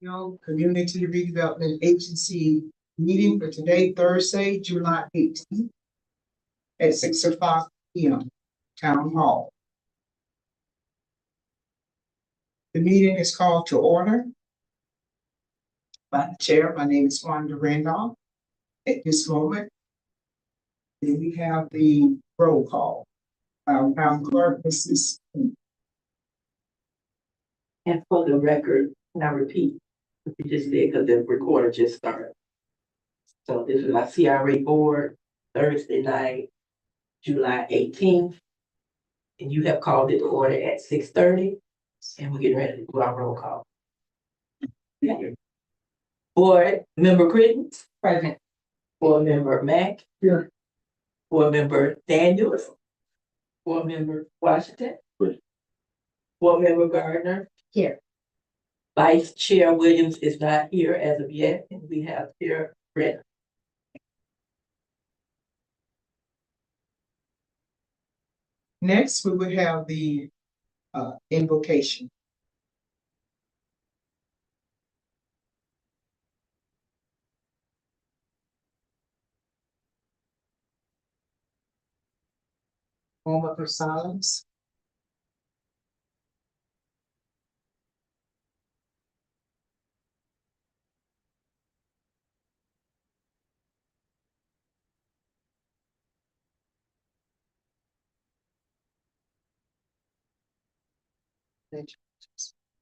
Community Redevelopment Agency meeting for today, Thursday, July 18th at 6:05 p.m. Town Hall. The meeting is called to order by the chair. My name is Wanda Randolph. At this moment, then we have the roll call. Our town clerk, Mrs. And for the record, and I repeat what you just said because the recorder just started. So this is our CRA Board, Thursday night, July 18th. And you have called it to order at 6:30. And we're getting ready to do our roll call. Okay. Board Member Crittens. Present. Board Member Mack. Here. Board Member Daniels. Board Member Washington. Here. Board Member Gardner. Here. Vice Chair Williams is not here as of yet, and we have Chair Brett. Next, we will have the invocation. Moment of silence.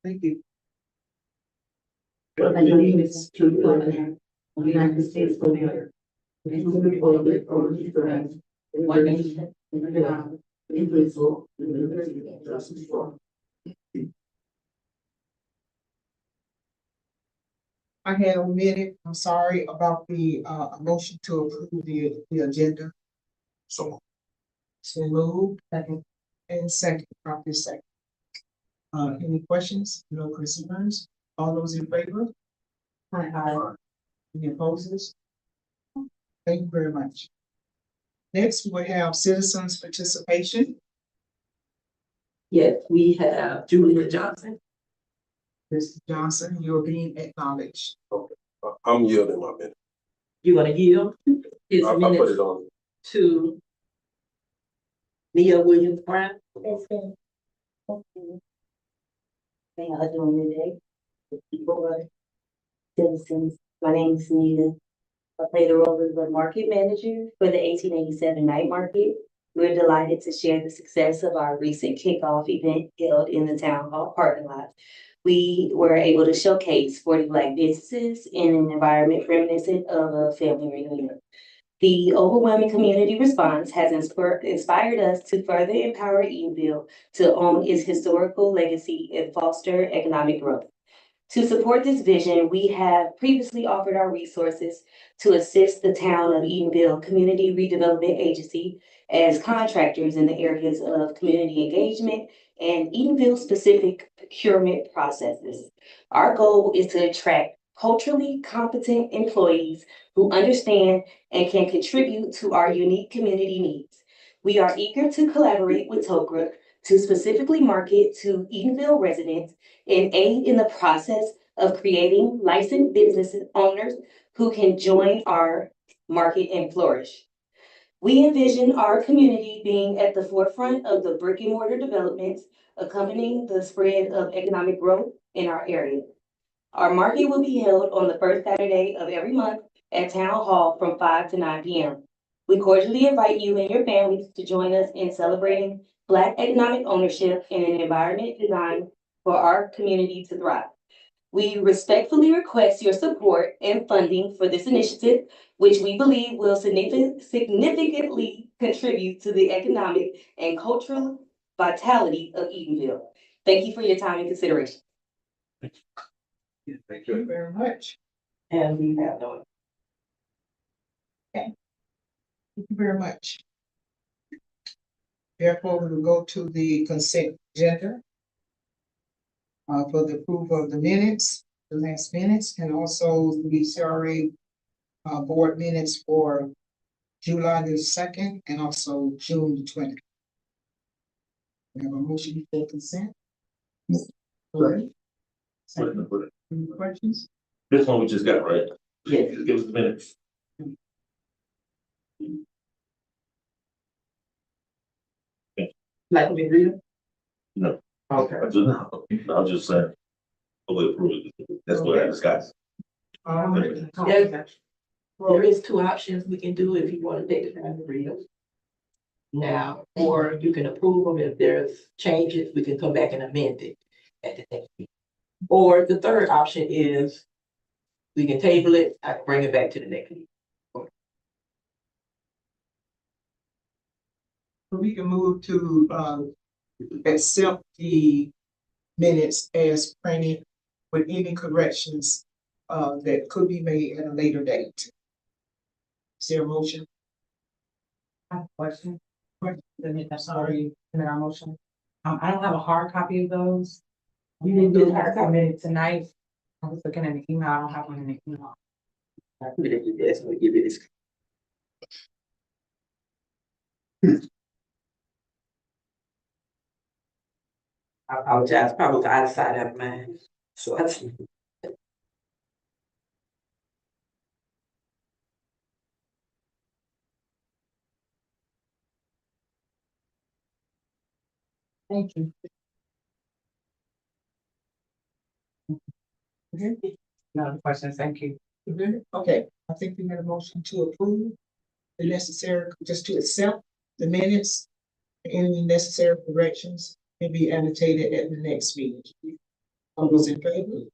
Thank you. Allegiance to the flag of the United States of America, and to the republic for which it stands, one nation, under God, indivisible, with liberty and justice for all. I had omitted, I'm sorry about the motion to approve the agenda. So moved. Second. And second, properly second. Any questions? No concerns? All those in favor? Aye. Any opposers? Thank you very much. Next, we have citizens participation. Yes, we have Julia Johnson. Mr. Johnson, you're being acknowledged. Okay, I'm yielding my minute. You want to yield his I'll put minutes it on. to Nia Williams Brown? That's good. Okay. How y'all doing today? Board citizens, my name is Nita. I play the role of the market manager for the 1887 night market. We're delighted to share the success of our recent kickoff event held in the town hall parking lot. We were able to showcase 40 Black businesses in an environment reminiscent of a family reunion. The overwhelming community response has inspired us to further empower Edenville to own its historical legacy and foster economic growth. To support this vision, we have previously offered our resources to assist the town of Edenville Community Redevelopment Agency as contractors in the areas of community engagement and Edenville-specific procurement processes. Our goal is to attract culturally competent employees who understand and can contribute to our unique community needs. We are eager to collaborate with TOCRA to specifically market to Edenville residents and aid in the process of creating licensed business owners who can join our market and flourish. We envision our community being at the forefront of the brick and mortar developments, accompanying the spread of economic growth in our area. Our market will be held on the first Saturday of every month at Town Hall from 5 to 9 p.m. We cordially invite you and your families to join us in celebrating Black economic ownership in an environment designed for our community to thrive. We respectfully request your support and funding for this initiative, which we believe will significantly contribute to the economic and cultural vitality of Edenville. Thank you for your time and consideration. Thank Thank you very much. And we have no. Thank you very much. Therefore, we will go to the consent agenda for the approval of the minutes, the last minutes, and also the CRA board minutes for July the 2nd and also June the 20th. We have a motion for consent. Right. Any questions? This one we just got, right? Yes. Just give us the minutes. Like we read them? No. Okay. I'll just say, fully approve it. That's what I discussed. There is two options we can do if you want to take the time to read them. Now, or you can approve them. If there's changes, we can come back and amend it at the next meeting. Or the third option is we can table it, I can bring it back to the next meeting. We can move to, accept the minutes as printed with any corrections, that could be made at a later date. Is there a motion? I have a question. Sorry. And then our motion. I don't have a hard copy of those. You didn't do the I hard come copy? in tonight. I was looking at the email. I don't have one in the email. I put it in this, we give it this. I apologize, probably the other side of mine. So that's. Thank you. No other questions. Thank you. Okay, I think we had a motion to approve the necessary, just to accept the minutes. Any necessary corrections can be annotated at the next meeting. All those in favor?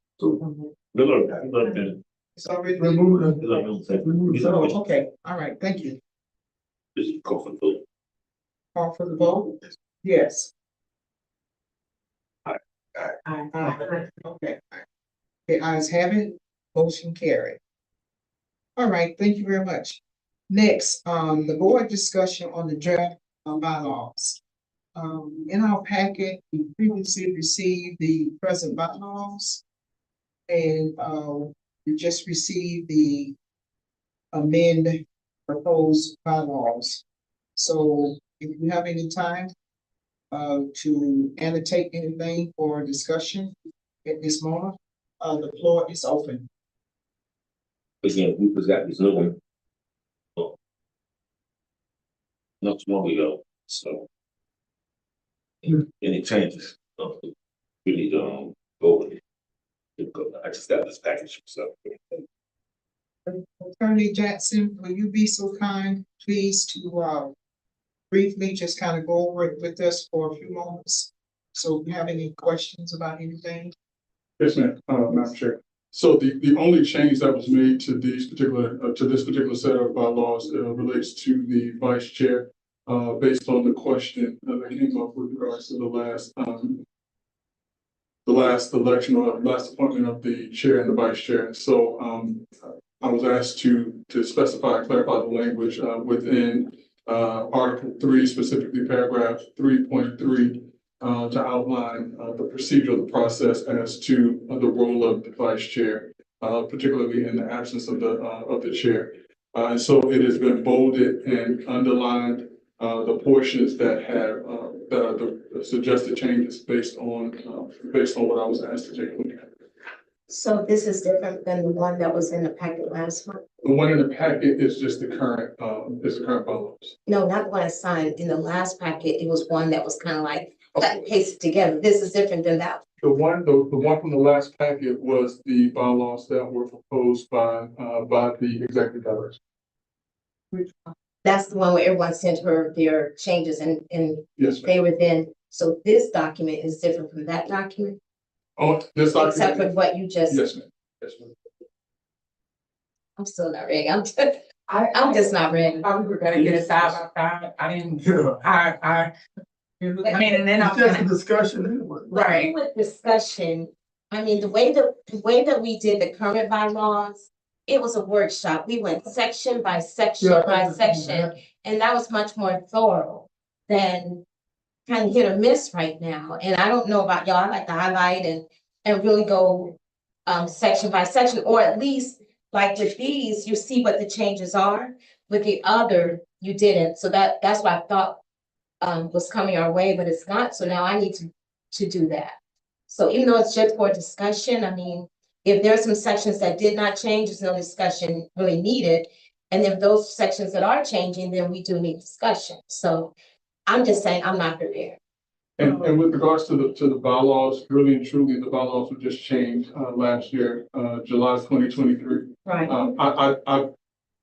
It's already removed. Oh, okay, all right, thank you. Just go for the vote. Call for the vote? Yes. Aye. Okay. The ayes have it, motion carried. All right, thank you very much. Next, the board discussion on the draft bylaws. In our packet, we previously received the present bylaws. And, we just received the amend proposed bylaws. So if you have any time, to annotate anything for discussion at this moment, the floor is open. Again, we just got this new one. Not too long ago, so. Any changes, we need to, go with it. I just got this package, so. Attorney Jackson, will you be so kind, please, to, briefly just kind of go over it with us for a few moments? So if you have any questions about anything? Yes, ma'am, Madam Chair. So the only change that was made to these particular, to this particular set of bylaws relates to the vice chair, based on the question that came up with regards to the last election or last appointment of the chair and the vice chair. So I was asked to specify and clarify the language within Article 3, specifically paragraph 3.3, to outline the procedure of the process as to the role of the vice chair, particularly in the absence of the chair. And so it has been bolded and underlined the portions that have that are the suggested changes based on what I was asked to take a look at. So this is different than the one that was in the packet last month? The one in the packet is just the current bylaws. No, not the one I signed. In the last packet, it was one that was kind of like cut and pasted together. This is different than that. The one from the last packet was the bylaws that were proposed by the executive director. That's the one where everyone sent her their changes and Yes, ma'am. they were then, so this document is different from that document? Oh, this document. Except for what you just, Yes, ma'am. Yes, ma'am. I'm still not ready. I'm just not ready. I we were gonna get it side by side. I didn't, I mean, and then I'm gonna, discussion anyway. right. With discussion, I mean, the way that we did the current bylaws, it was a workshop. We went section by section by section, and that was much more thorough than kind of hit or miss right now. And I don't know about y'all, I like to highlight and really go section by section, or at least like with these, you see what the changes are. With the other, you didn't. So that's what I thought was coming our way, but it's not. So now I need to do that. So even though it's just for discussion, I mean, if there are some sections that did not change, there's no discussion really needed. And if those sections that are changing, then we do need discussion. So I'm just saying, I'm not prepared. And with regards to the bylaws, really and truly, the bylaws were just changed, last year, July 2023. Right.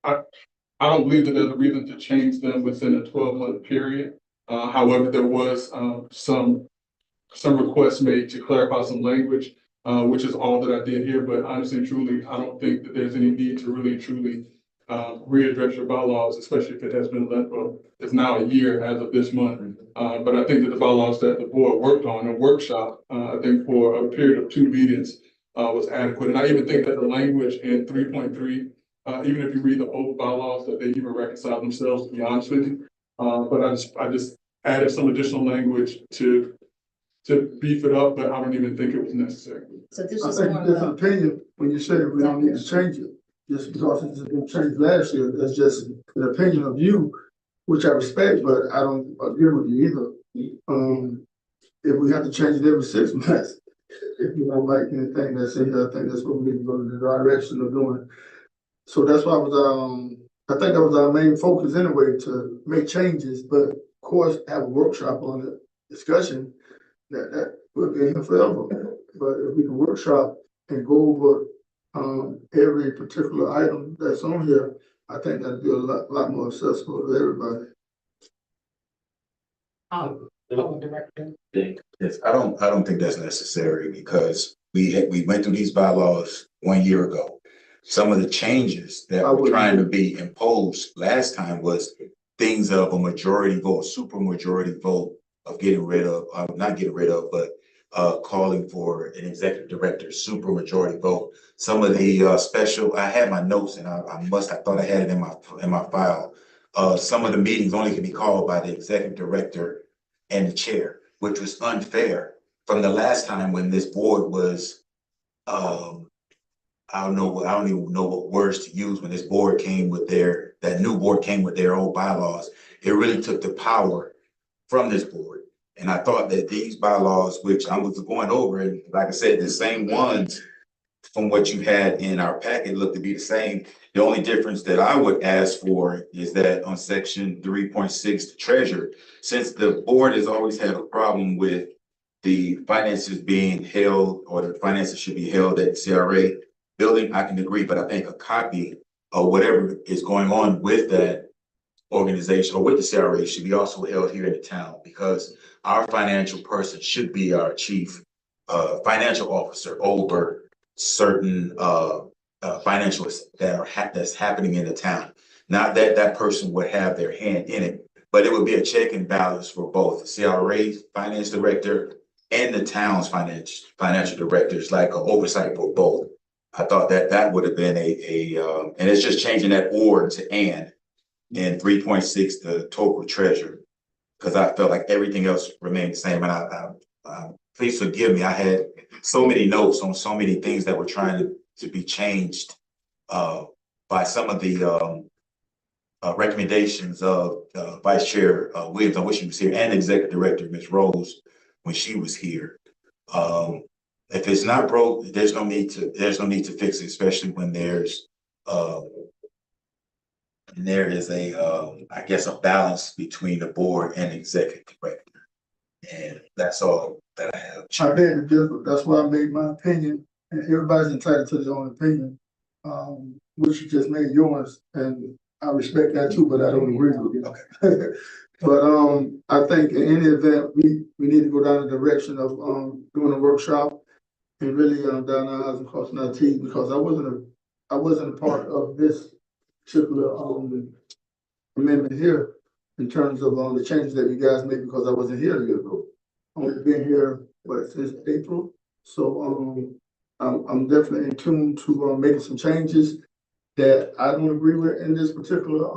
I don't believe that there's a reason to change them within a 12-month period. However, there was, some requests made to clarify some language, which is all that I did here, but honestly and truly, I don't think that there's any need to really and truly readdress your bylaws, especially if it has been left for, it's now a year as of this month. But I think that the bylaws that the board worked on, a workshop, I think for a period of 2 meetings, was adequate. And I even think that the language in 3.3, even if you read the old bylaws, that they even reconcile themselves, to be honest with you. But I just added some additional language to beef it up, but I don't even think it was necessary. So this I is think more a different of opinion when you say we don't need to change it, just because it's been changed last year, that's just an opinion of you, which I respect, but I don't agree with you either. If we have to change it every 6 months, if you don't like anything that's in here, I think that's what we need to go in the direction of doing. So that's why I think that was our main focus anyway, to make changes, but of course, have a workshop on the discussion that will be here forever. But if we can workshop and go over every particular item that's on here, I think that'd be a lot more accessible to everybody. Director. Yes, I don't think that's necessary because we went through these bylaws 1 year ago. Some of the changes that were trying to be imposed last time was things of a majority vote, super majority vote of getting rid of, not getting rid of, but calling for an executive director, super majority vote. Some of the special, I had my notes and I thought I had it in my file. Some of the meetings only can be called by the executive director and the chair, which was unfair from the last time when this board was, I don't even know what words to use when this board came with that new board came with their old bylaws. It really took the power from this board. And I thought that these bylaws, which I was going over, and like I said, the same ones from what you had in our packet looked to be the same. The only difference that I would ask for is that on section 3.6, the treasurer, since the board has always had a problem with the finances being held, or the finances should be held at CRA building, I can agree, but I think a copy of whatever is going on with that organization or with the CRA should be also held here in the town, because our financial person should be our chief financial officer over certain financials that's happening in the town. Not that that person would have their hand in it, but it would be a check and balance for both the CRA finance director and the town's financial directors, like an oversight for both. I thought that would have been and it's just changing that "or" to "and" in 3.6, the total treasurer, because I felt like everything else remained the same. And please forgive me, I had so many notes on so many things that were trying to be changed by some of the recommendations of Vice Chair Williams. I wish she was here, and Executive Director Ms. Rose when she was here. If it's not broke, there's no need to fix it, especially when there is I guess a balance between the board and executive director. And that's all that I have. I beg to differ. That's why I made my opinion, and everybody's entitled to their own opinion, which you just made yours, and I respect that too, but I don't agree with you. Okay. But I think in any event, we need to go down the direction of doing a workshop and really down our eyes and crossing our T's, because I wasn't a part of this particular amendment here in terms of the changes that you guys made, because I wasn't here a year ago. Only been here since April, so I'm definitely in tune to making some changes that I don't agree with in this particular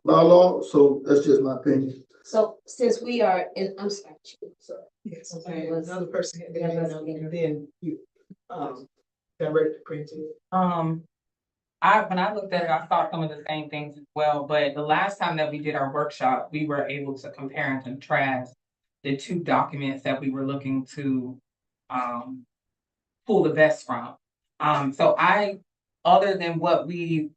bylaw. So that's just my opinion. So since we are in, I'm sorry. Yes, okay, another person, and then you, Director Printing. When I looked at it, I saw some of the same things as well, but the last time that we did our workshop, we were able to compare and contrast the two documents that we were looking to pull the best from. So other than what we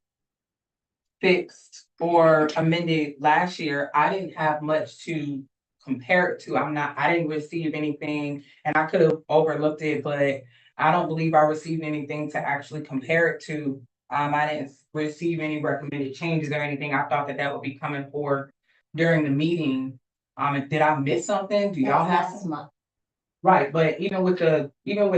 fixed or amended last year, I didn't have much to compare it to. I didn't receive anything, and I could have overlooked it, but I don't believe I received anything to actually compare it to. I didn't receive any recommended changes or anything. I thought that would be coming forward during the meeting. Did I miss something? Do y'all have? Last month. Right, but even with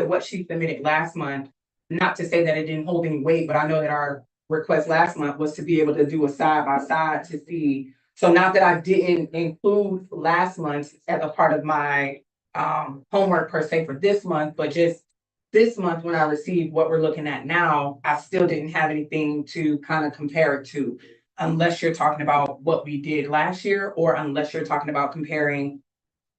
what she submitted last month, not to say that it didn't hold any weight, but I know that our request last month was to be able to do a side by side to see. So not that I didn't include last month as a part of my homework per se for this month, but just this month when I received what we're looking at now, I still didn't have anything to kind of compare it to. Unless you're talking about what we did last year, or unless you're talking about comparing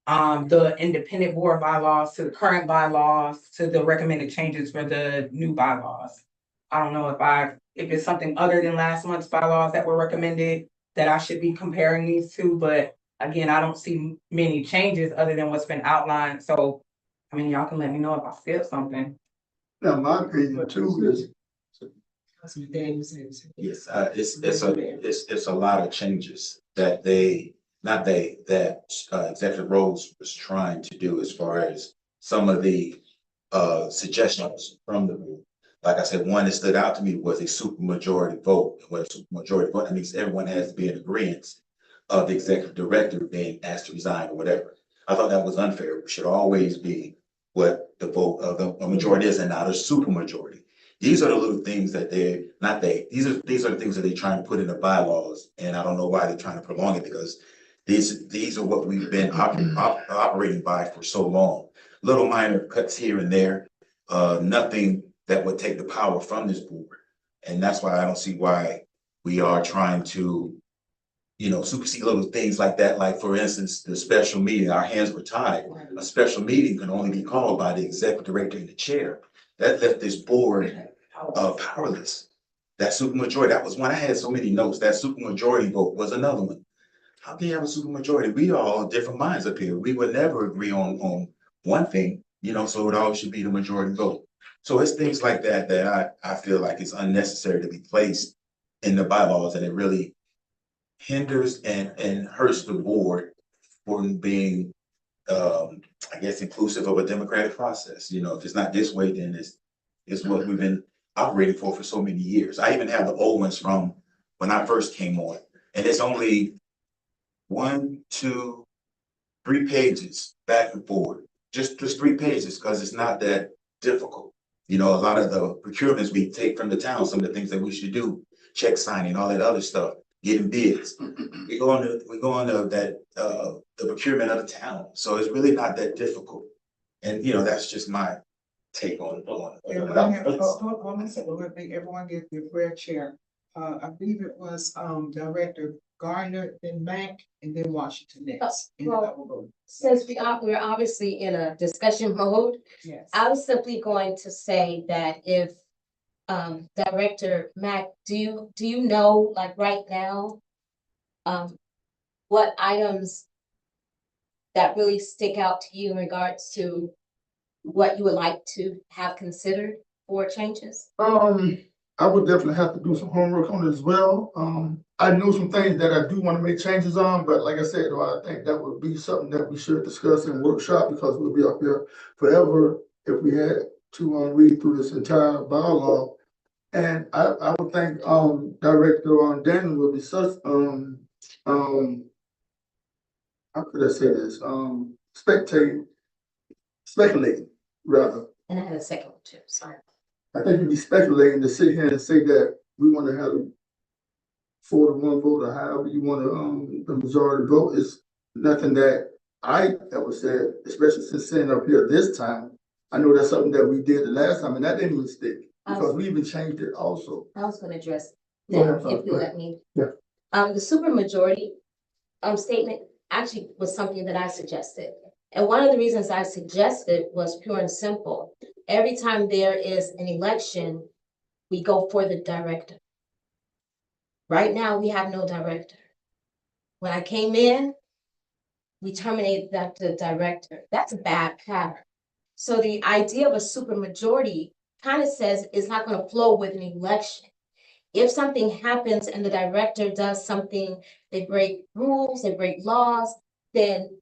the independent board bylaws to the current bylaws to the recommended changes for the new bylaws. I don't know if it's something other than last month's bylaws that were recommended that I should be comparing these to, but again, I don't see many changes other than what's been outlined. So, I mean, y'all can let me know if I skipped something. Now, my opinion too is, Councilman Daniels. Yes, it's a lot of changes that Executive Rose was trying to do as far as some of the suggestions from the board. Like I said, one that stood out to me was a supermajority vote. What a supermajority vote, that means everyone has to be in agreement of the executive director being asked to resign or whatever. I thought that was unfair. It should always be what the vote of the majority is and not a supermajority. These are the little things that these are the things that they're trying to put in the bylaws, and I don't know why they're trying to prolong it, because these are what we've been operating by for so long. Little minor cuts here and there, nothing that would take the power from this board. And that's why I don't see why we are trying to, supersede little things like that. Like, for instance, the special meeting, our hands were tied. A special meeting can only be called by the executive director and the chair. That left this board powerless. That supermajority, that was one. I had so many notes. That supermajority vote was another one. How can you have a supermajority? We are all different minds up here. We would never agree on one thing, so it always should be the majority vote. So it's things like that that I feel like it's unnecessary to be placed in the bylaws, and it really hinders and hurts the board for being, I guess, inclusive of a democratic process. If it's not this way, then it's what we've been operating for so many years. I even have the old ones from when I first came on, and it's only 1, 2, 3 pages back and forward. Just 3 pages, because it's not that difficult. A lot of the procurements we take from the town, some of the things that we should do, check signing, all that other stuff, getting bids. We go on the procurement of the town. So it's really not that difficult. And that's just my take on Everyone get their fair share. I believe it was Director Garner, then Mack, and then Washington next. And then I will go. Since we're obviously in a discussion mode, Yes. I was simply going to say that if Director Mack, do you know, like right now, what items that really stick out to you in regards to what you would like to have considered for changes? I would definitely have to do some homework on it as well. I know some things that I do want to make changes on, but like I said, I think that would be something that we should discuss in workshop, because we'll be up here forever if we had to read through this entire bylaw. And I would think Director Daniel will be such how could I say this? Speculating rather. And I had a second one too, sorry. I think you'd be speculating to sit here and say that we want to have a 4-to-1 vote, or however you want to the majority vote. Is nothing that I ever said, especially since sitting up here this time. I know that's something that we did the last time, and that didn't even stick, because we even changed it also. I was going to address that if you let me. Yeah. The supermajority statement actually was something that I suggested. And one of the reasons I suggested was pure and simple. Every time there is an election, we go for the director. Right now, we have no director. When I came in, we terminated the director. That's a bad pattern. So the idea of a supermajority kind of says it's not going to flow with an election. If something happens and the director does something, they break rules, they break laws, then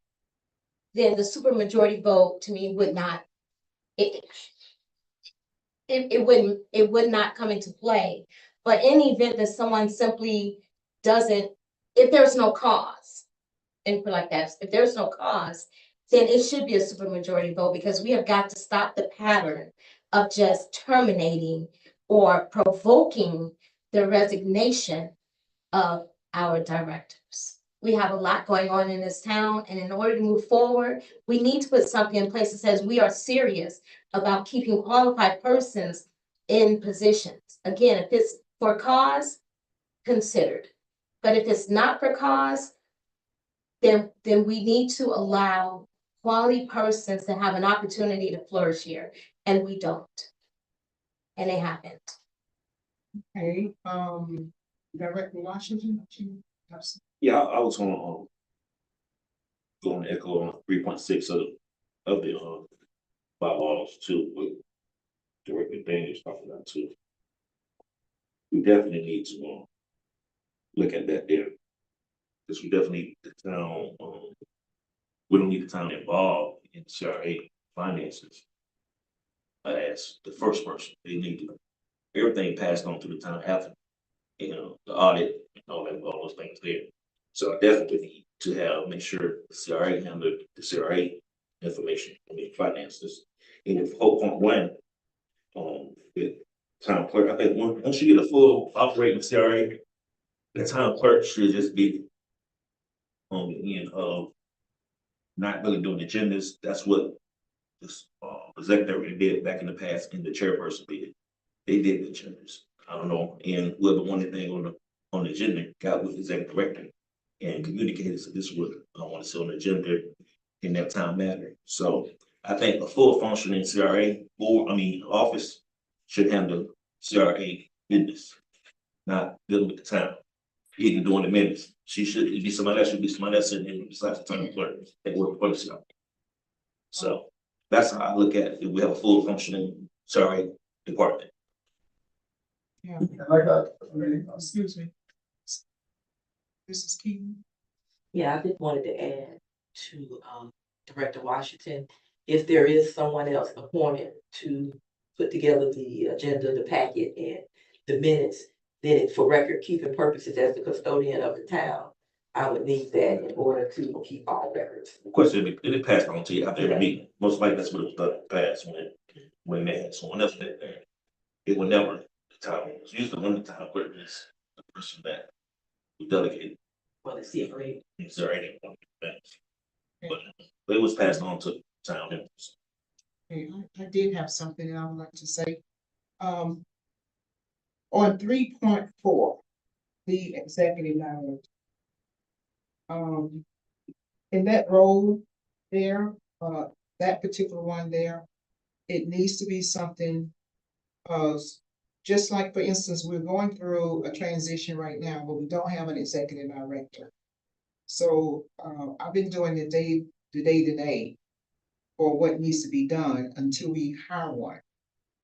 the supermajority vote to me would not, it would not come into play. But in the event that someone simply doesn't, if there's no cause, and put like that, if there's no cause, then it should be a supermajority vote, because we have got to stop the pattern of just terminating or provoking the resignation of our directors. We have a lot going on in this town, and in order to move forward, we need to put something in place that says we are serious about keeping qualified persons in positions. Again, if it's for cause, considered. But if it's not for cause, then we need to allow quality persons to have an opportunity to flourish here, and we don't. And they haven't. Okay, Director Washington, you have some- Yeah, I was going to echo on 3.6 of the bylaws too, with Director Daniels talking about too. We definitely need to look at that there, because we definitely need the town. We don't need the town involved in CRA finances as the first person. They need to everything passed on to the town after, the audit and all those things there. So I definitely need to make sure the CRA handle the CRA information, finances. And if Hope Point One, with town clerk, I think once you get a full operating CRA, the town clerk should just be on the end of not really doing agendas. That's what this executive did back in the past, and the chairperson did. They did the agendas. I don't know, and whoever wanted anything on the agenda got with the executive director and communicated, so this is what I want to see on the agenda in that time matter. So I think a full functioning CRA office should handle CRA business, not dealing with the town. Even doing the minutes. She should be somebody else, should be somebody else sitting in besides the town clerk that work for the CRA. So that's how I look at it. We have a full functioning CRA department. Yeah, Like I, excuse me. Mrs. Keaton. Yeah, I just wanted to add to Director Washington, if there is someone else appointed to put together the agenda, the packet, and the minutes, then for record keeping purposes as the custodian of the town, I would need that in order to keep all records. Of course, it'll be passed on to you after every meeting. Most likely that's what it was passed when they had someone else there. It will never the town. It's usually when the town clerk is the person that we delegate. For the CRA. Is there any one things? But it was passed on to town members. Okay, I did have something that I would like to say. On 3.4, the executive director. In that role there, that particular one there, it needs to be something, just like, for instance, we're going through a transition right now where we don't have an executive director. So, I've been doing the day-to-day for what needs to be done until we hire one.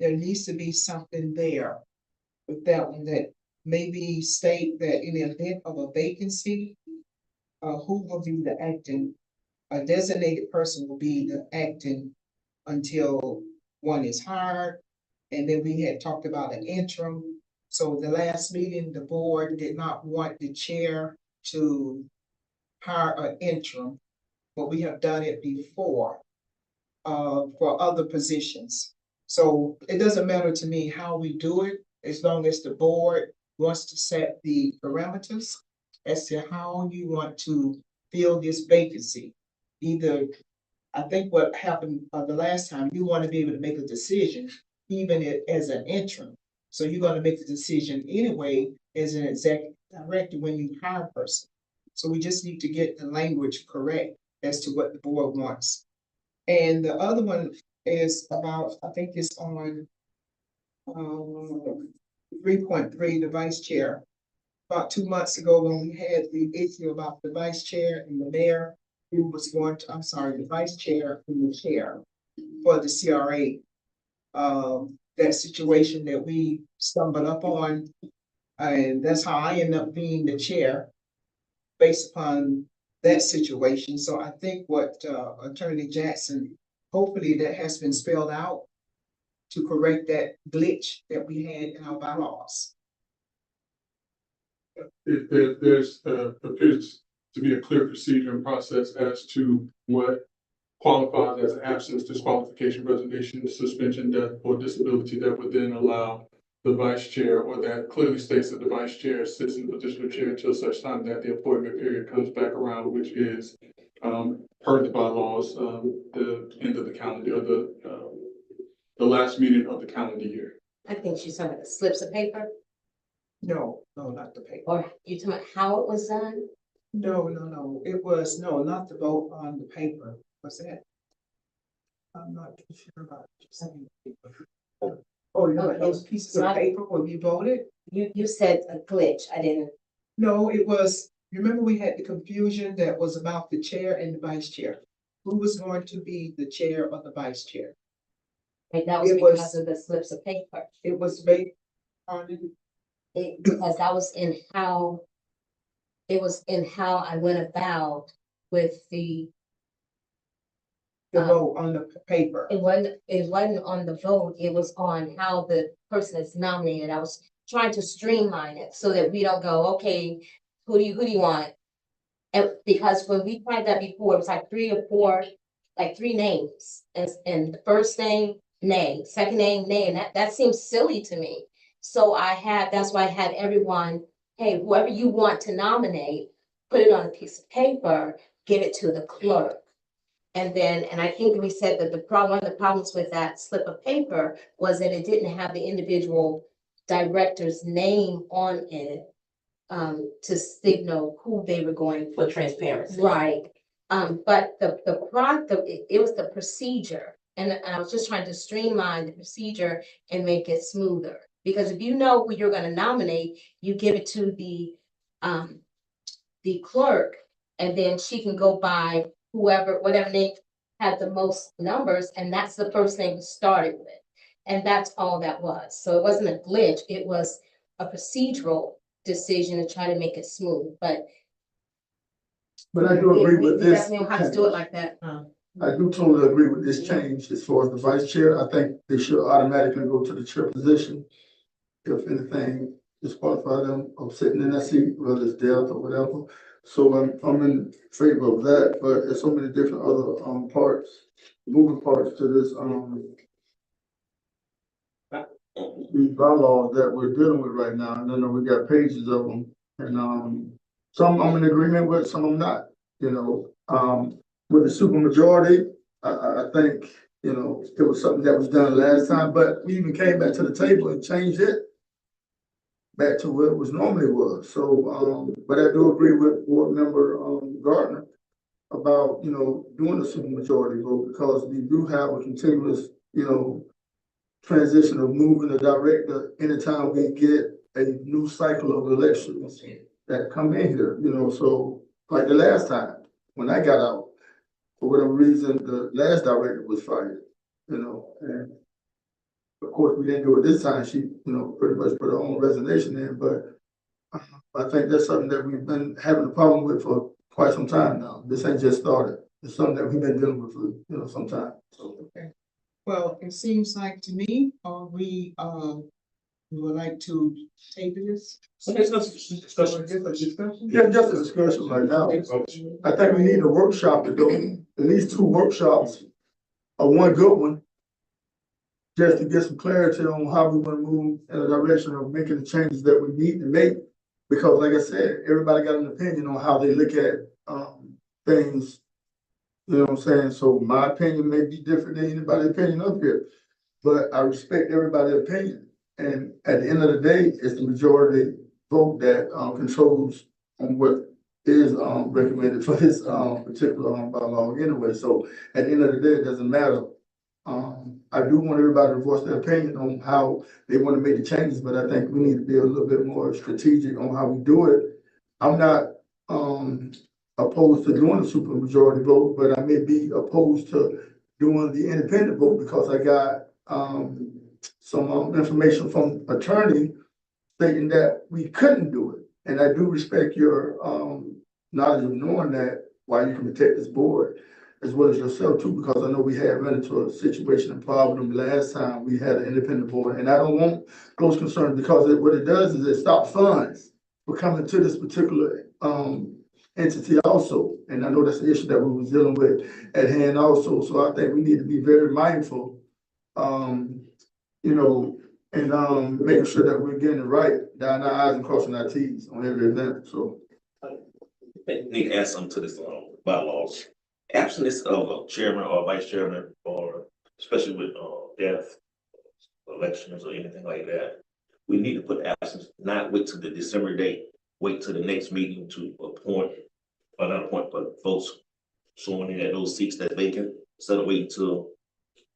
There needs to be something there with that one that maybe state that in the event of a vacancy, who will be the acting, a designated person will be the acting until one is hired. And then we had talked about an interim. So the last meeting, the board did not want the chair to hire an interim, but we have done it before for other positions. So it doesn't matter to me how we do it, as long as the board wants to set the parameters as to how you want to fill this vacancy. Either, I think what happened the last time, you want to be able to make a decision, even as an interim. So you're going to make the decision anyway as an executive director when you hire a person. So we just need to get the language correct as to what the board wants. And the other one is about, I think it's on 3.3, the vice chair. About 2 months ago, when we had the issue about the vice chair and the mayor, who was going to, I'm sorry, the vice chair and the chair for the CRA. That situation that we stumbled up on, and that's how I end up being the chair based upon that situation. So I think what Attorney Jackson, hopefully that has been spelled out to correct that glitch that we had in our bylaws. There's appears to be a clear procedure and process as to what qualifies as absence, disqualification, resignation, suspension, death, or disability that would then allow the vice chair, or that clearly states that the vice chair sits in the position of chair until such time that the appointment period comes back around, which is per the bylaws, the end of the calendar, or the last meeting of the calendar year. I think she's talking about the slips of paper, No, not the paper. or you talking about how it was done? No, it was, no, not the vote on the paper, was that? I'm not too sure about what you're saying. Oh, yeah, like those pieces of paper when we voted? You said a glitch, I didn't. No, it was, remember we had the confusion that was about the chair and the vice chair. Who was going to be the chair or the vice chair? Like that was It was- because of the slips of paper. It was based on, Because that was in how. It was in how I went about with the, the vote on the paper. it wasn't on the vote, it was on how the person is nominated. I was trying to streamline it so that we don't go, okay, who do you want? And because when we tried that before, it was like 3 or 4, like 3 names, and the first name, nay, second name, nay, and that seems silly to me. So that's why I had everyone, hey, whoever you want to nominate, put it on a piece of paper, give it to the clerk. And I think we said that one of the problems with that slip of paper was that it didn't have the individual director's name on it, to signal who they were going For transparency. right. But it was the procedure, and I was just trying to streamline the procedure and make it smoother. Because if you know who you're gonna nominate, you give it to the clerk, and then she can go by whatever name had the most numbers, and that's the first name we started with. And that's all that was. So it wasn't a glitch, it was a procedural decision to try to make it smooth, but. But I do agree with We this. definitely don't have to do it like that. I do totally agree with this change as far as the vice chair. I think they should automatically go to the chair position. If anything disqualify them of sitting in that seat, whether it's death or whatever. So I'm in favor of that, but there's so many different other moving parts to this these bylaws that we're dealing with right now. And then we got pages of them, and some I'm in agreement with, some I'm not. You know, with the supermajority, I think, you know, it was something that was done last time, but we even came back to the table and changed it back to what it was normally was. So, but I do agree with Board Member Gardner about, you know, doing a supermajority vote, because we do have a continuous, you know, transition of moving the director anytime we get a new cycle of elections that come in here, you know. So like the last time when I got out, for whatever reason, the last director was fired, you know, and of course we didn't do it this time. She, you know, pretty much put her own resignation in, but I think that's something that we've been having a problem with for quite some time now. This ain't just started. It's something that we've been dealing with for, you know, some time. So. Okay. Well, it seems like to me, we would like to table this. It's just discussion. Yeah, just a discussion right now. I think we need a workshop to go, at least 2 workshops, or one good one, just to get some clarity on how we want to move in the direction of making the changes that we need to make. Because like I said, everybody got an opinion on how they look at things. You know what I'm saying? So my opinion may be different than anybody's opinion up here, but I respect everybody's opinion. And at the end of the day, it's the majority vote that controls on what is recommended for this particular bylaw anyway. So at the end of the day, it doesn't matter. I do want everybody to voice their opinion on how they want to make the changes, but I think we need to be a little bit more strategic on how we do it. I'm not opposed to doing a supermajority vote, but I may be opposed to doing the independent vote because I got, some information from attorney stating that we couldn't do it. And I do respect your, knowledge of knowing that while you can protect this board as well as yourself too, because I know we had run into a situation and problem last time we had an independent board. And I don't want those concerns because what it does is it stops funds for coming to this particular, entity also. And I know that's the issue that we was dealing with at hand also. So I think we need to be very mindful, you know, and making sure that we're getting it right, dotting our i's and crossing our t's on every event, so. Need to add something to this, bylaws. Absence of a chairman or vice chairman, or especially with, death, elections or anything like that. We need to put absence, not wait till the December date, wait till the next meeting to appoint, or not appoint, but votes sworn in at those seats that's vacant, instead of waiting till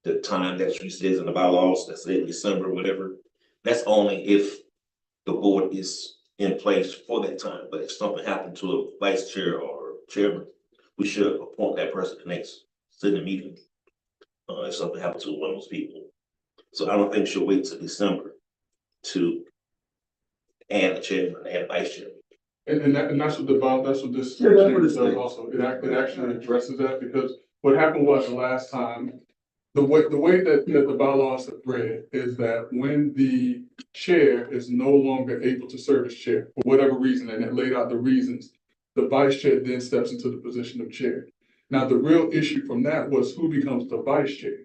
the time that she says in the bylaws, that's in December, whatever. That's only if the board is in place for that time, but if something happened to a vice chair or chairman, we should appoint that person the next sitting meeting. If something happened to one of those people. So I don't think she'll wait till December to add a chairman, add a vice chairman. And that's what that's what this Yeah, that's what change it's does saying. also. It actually addresses that because what happened was the last time, the way that the bylaws have read is that when the chair is no longer able to serve as chair for whatever reason, and it laid out the reasons, the vice chair then steps into the position of chair. Now, the real issue from that was who becomes the vice chair,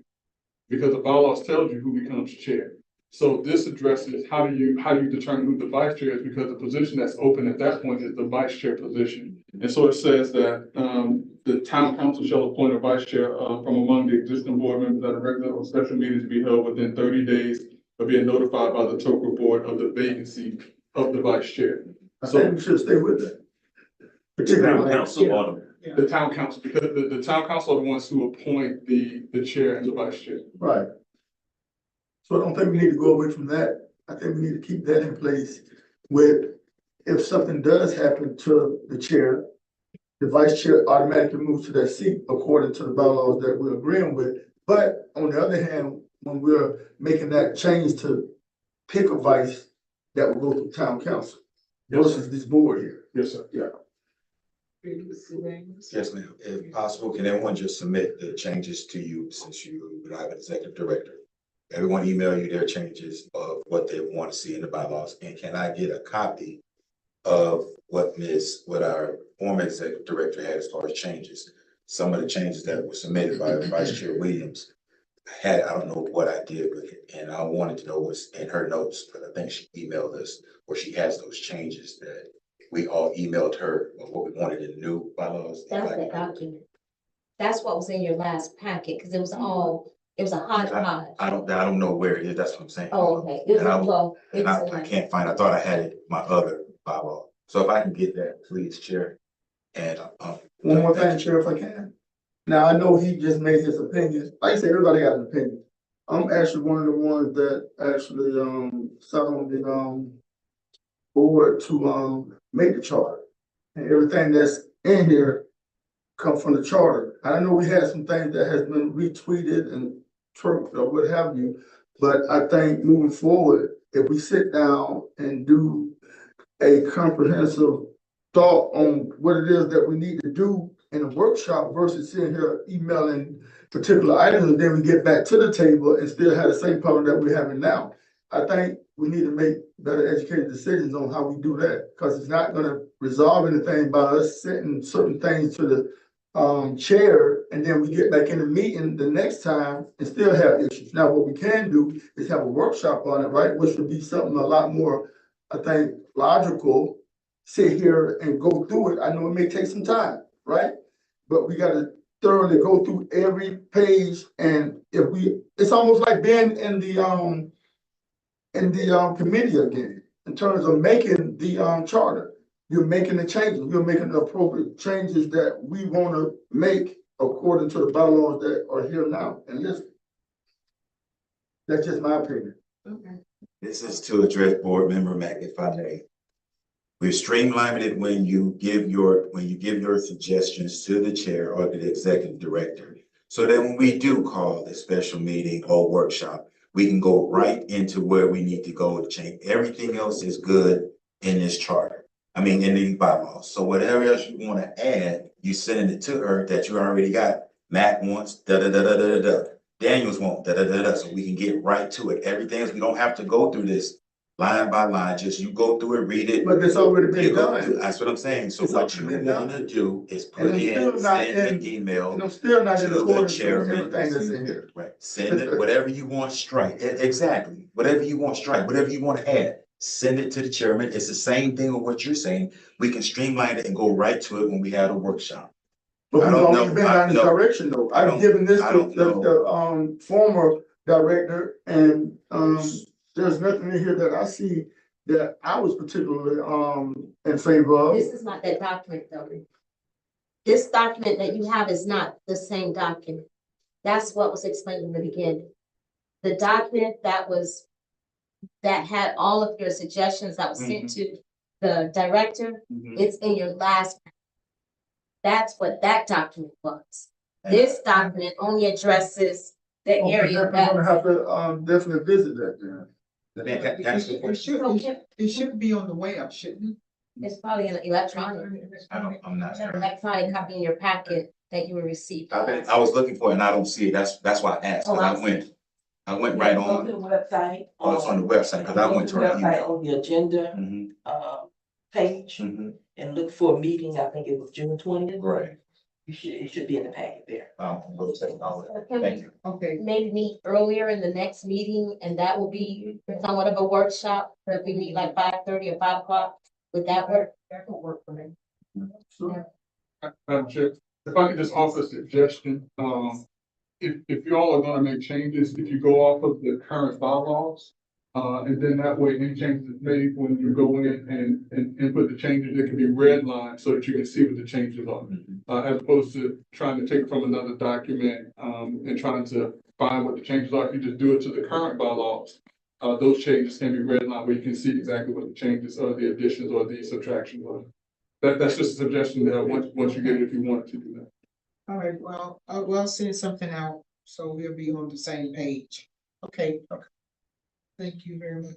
because the bylaws tells you who becomes chair. So this addresses how do you determine who the vice chair is, because the position that's open at that point is the vice chair position. And so it says that the town council shall appoint a vice chair from among the existing board members at a regular or special meeting to be held within 30 days of being notified by the CRA Board of the vacancy of the vice chair. I think we should stay with that. Particularly, Council or The town council, because the town council are the ones who appoint the chair and the vice chair. right. So I don't think we need to go away from that. I think we need to keep that in place with, if something does happen to the chair, the vice chair automatically moves to that seat according to the bylaws that we're agreeing with. But on the other hand, when we're making that change to pick a vice, that will go through town council versus this board here. Yes, sir. Yeah. Yes, ma'am. If possible, can everyone just submit the changes to you since you would have an executive director? Everyone email you their changes of what they want to see in the bylaws. And can I get a copy of what our former executive director had as far as changes? Some of the changes that were submitted by Vice Chair Williams I don't know what I did with it, and I wanted to know what's in her notes, but I think she emailed us where she has those changes that we all emailed her of what we wanted in the new bylaws. That's the document. That's what was in your last packet, because it was a hodgepodge. I don't know where it is. That's what I'm saying. Oh, okay. It was, well, it And was I can't find, I thought I had it in my other bylaw. So if I can get that, please, Chair. And, One more thing, Chair, if I can. Now, I know he just made his opinion. Like I said, everybody got an opinion. I'm actually one of the ones that actually, sat on the, board to, make the charter. And everything that's in here come from the charter. I know we had some things that has been retweeted and twerked or what have you, but I think moving forward, if we sit down and do a comprehensive thought on what it is that we need to do in a workshop versus sitting here emailing particular items, and then we get back to the table and still have the same problem that we're having now. I think we need to make better educated decisions on how we do that, because it's not gonna resolve anything by us setting certain things to the chair, and then we get back in the meeting the next time and still have issues. Now, what we can do is have a workshop on it, right, which would be something a lot more, I think, logical. Sit here and go through it. I know it may take some time, right? But we gotta thoroughly go through every page, and it's almost like being in the committee again, in terms of making the charter. You're making the changes, you're making the appropriate changes that we wanna make according to the bylaws that are here now. And listen, that's just my opinion. Okay. this is to address Board Member Mack, if I may. We're streamlining it when you give your suggestions to the chair or the executive director. So that when we do call a special meeting or workshop, we can go right into where we need to go to change. Everything else is good in this charter. I mean, in these bylaws. So whatever else you wanna add, you send it to her that you already got. Matt wants da. Daniels want da. So we can get right to it. Everything else, we don't have to go through this line by line. Just you go through it, read it. But it's already been You go done. through- That's what I'm saying. So It's what you already been done. wanna do is And put it's still in, not send an And email. I'm still not in to the accordance with chairman. everything that's in here. Right, send it, whatever you want strike, exactly, whatever you want strike, whatever you want to add, send it to the chairman. It's the same thing with what you're saying. We can streamline it and go right to it when we have a workshop. But I we've don't always know. been I down this don't- direction though. I I've don't- given this I to don't know. the former director and, there's nothing in here that I see that I was particularly, in favor of. This is not that document though. This document that you have is not the same document. That's what was explained in the beginning. The document that had all of your suggestions that was sent to the director, Mhm. it's in your last. That's what that document was. And- This document only addresses the Okay, area We're gonna that. have to, definitely visit that then. That's the question. It should be on the web, shouldn't it? It's probably an electronic, I'm not sure. electronic copy in your packet that you will receive. I was looking for it and I don't see it. That's why I asked, Oh, cause I went right Go to the on. website. Oh, it's on the website, cause I Go went to to the her website email. on the agenda, Mhm, page, mhm. and look for a meeting, I think it was June 20th. Right. It should be in the packet there. Thank you. Okay, Maybe meet earlier in the next meeting, and that will be somewhat of a workshop, if we meet like 5:30 or 5 o'clock, would that work? that will work for me. Sure. Madam Chair, if I could just offer a suggestion, if you all are gonna make changes, if you go off of the current bylaws, and then that way any changes made when you go in and input the changes, it can be redlined so that you can see what the changes are. As opposed to trying to take from another document, and trying to find what the changes are. If you just do it to the current bylaws, those changes can be redlined where you can see exactly what the changes or the additions or the subtractions are. That's just a suggestion that once you get it, if you wanted to do that. All right, well, we'll send something out, so we'll be on the same page. Okay. Thank you very much.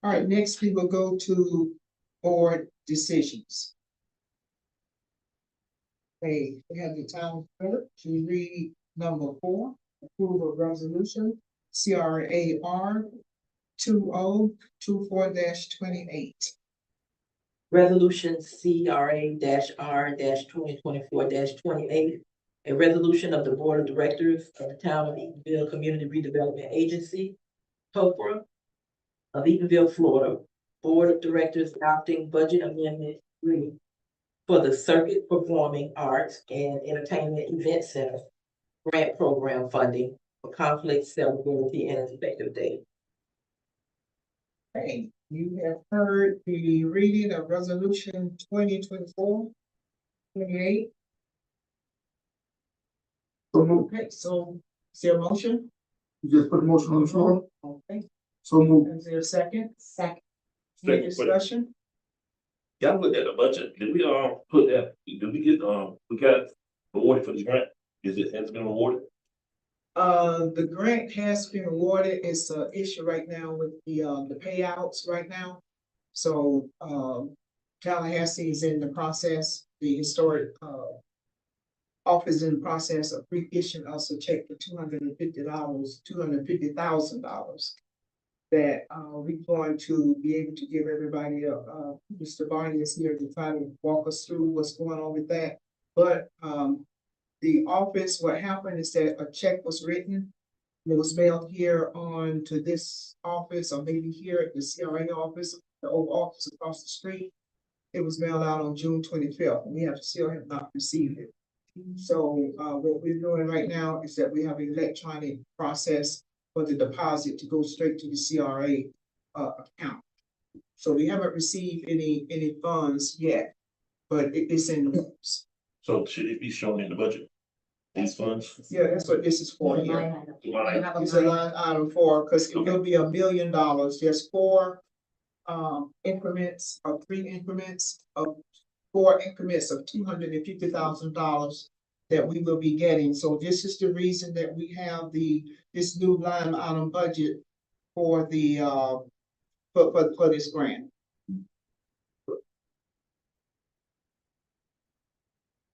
All right, next we will go to board decisions. Okay, we have the town clerk to read number 4, approval of resolution CRAR 2024-28. Resolution CRA R 2024 28. A resolution of the Board of Directors of the Town of Eatonville Community Redevelopment Agency, TOPRA, of Eatonville, Florida, Board of Directors adopting budget amendment 3 for the Circuit Performing Arts and Entertainment Event Center grant program funding for conflict severability and its effective date. Okay, you have heard the reading of resolution 2024-28. So move. Okay, so is there a motion? You just put a motion on the floor. Okay, So move. is there a second? Second. Any discussion? Y'all looked at the budget, did we, put that, did we get, we got awarded for the grant? Has been awarded? The grant has been awarded. It's an issue right now with the payouts right now. So, Tallahassee is in the process, the historic, office is in the process of re-issuing us a check for $250,000. That, we're going to be able to give everybody, Mr. Barney is here to try to walk us through what's going on with that. But, the office, what happened is that a check was written. It was mailed here on to this office, or maybe here at the CRA office, the old office across the street. It was mailed out on June 25th. We still have not received it. So what we're doing right now is that we have an electronic process for the deposit to go straight to the CRA account. So we haven't received any funds yet, but it's in the books. So should it be shown in the budget? These funds? Yeah, that's what this is for here. Line item. Line. You have a It's a line. line item for, because it will be $1 million. There's 4 increments of 3 increments of 4 increments of $250,000 that we will be getting. So this is the reason that we have this new line item budget for the, for this grant.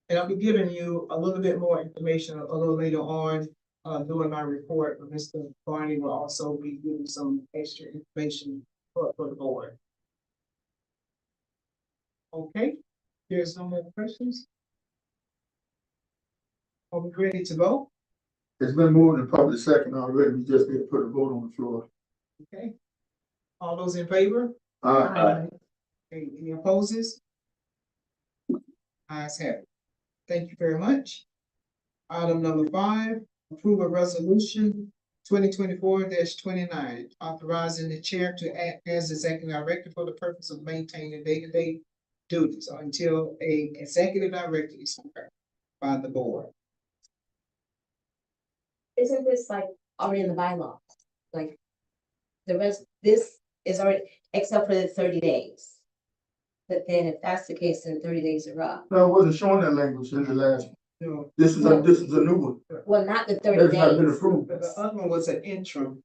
And I'll be giving you a little bit more information a little later on, during my report, but Mr. Barney will also be giving some extra information for the board. Okay, there's no more questions? Are we ready to go? It's been moved and probably second already. We just need to put a vote on the floor. Okay. All those in favor? Aye. Okay, any opposes? Ayes have it. Thank you very much. Item number 5, approve a resolution 2024-29, authorizing the chair to act as executive director for the purpose of maintaining day-to-day duties until a executive director is hired by the board. Isn't this like already in the bylaws? Like the rest, this is already, except for the 30 days. But then if that's the case, then 30 days are up. No, I wasn't showing that language in the last. No, This is a new one. Well, not the 30 That's not been days. approved. the other one was an interim,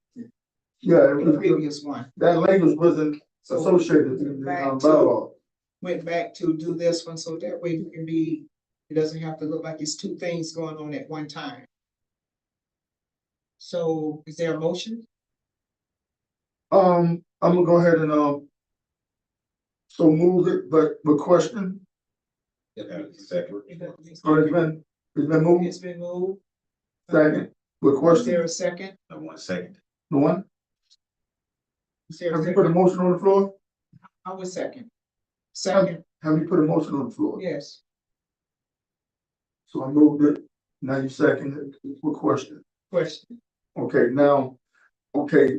Yeah, it the was, previous one. that language wasn't So associated in the back to- bylaw. Went back to do this one, so that way it can be, it doesn't have to look like it's two things going on at one time. So is there a motion? I'm gonna go ahead and so move it, but question. Second. Or it's been moved. It's been moved. Second. With Is question. there a second? I want second. No one. Is there a Have you put a second? motion on the floor? I was second. Second, Have you put a motion on the floor? yes. So I moved it. Now you second it. With question. Question. Okay, now, okay,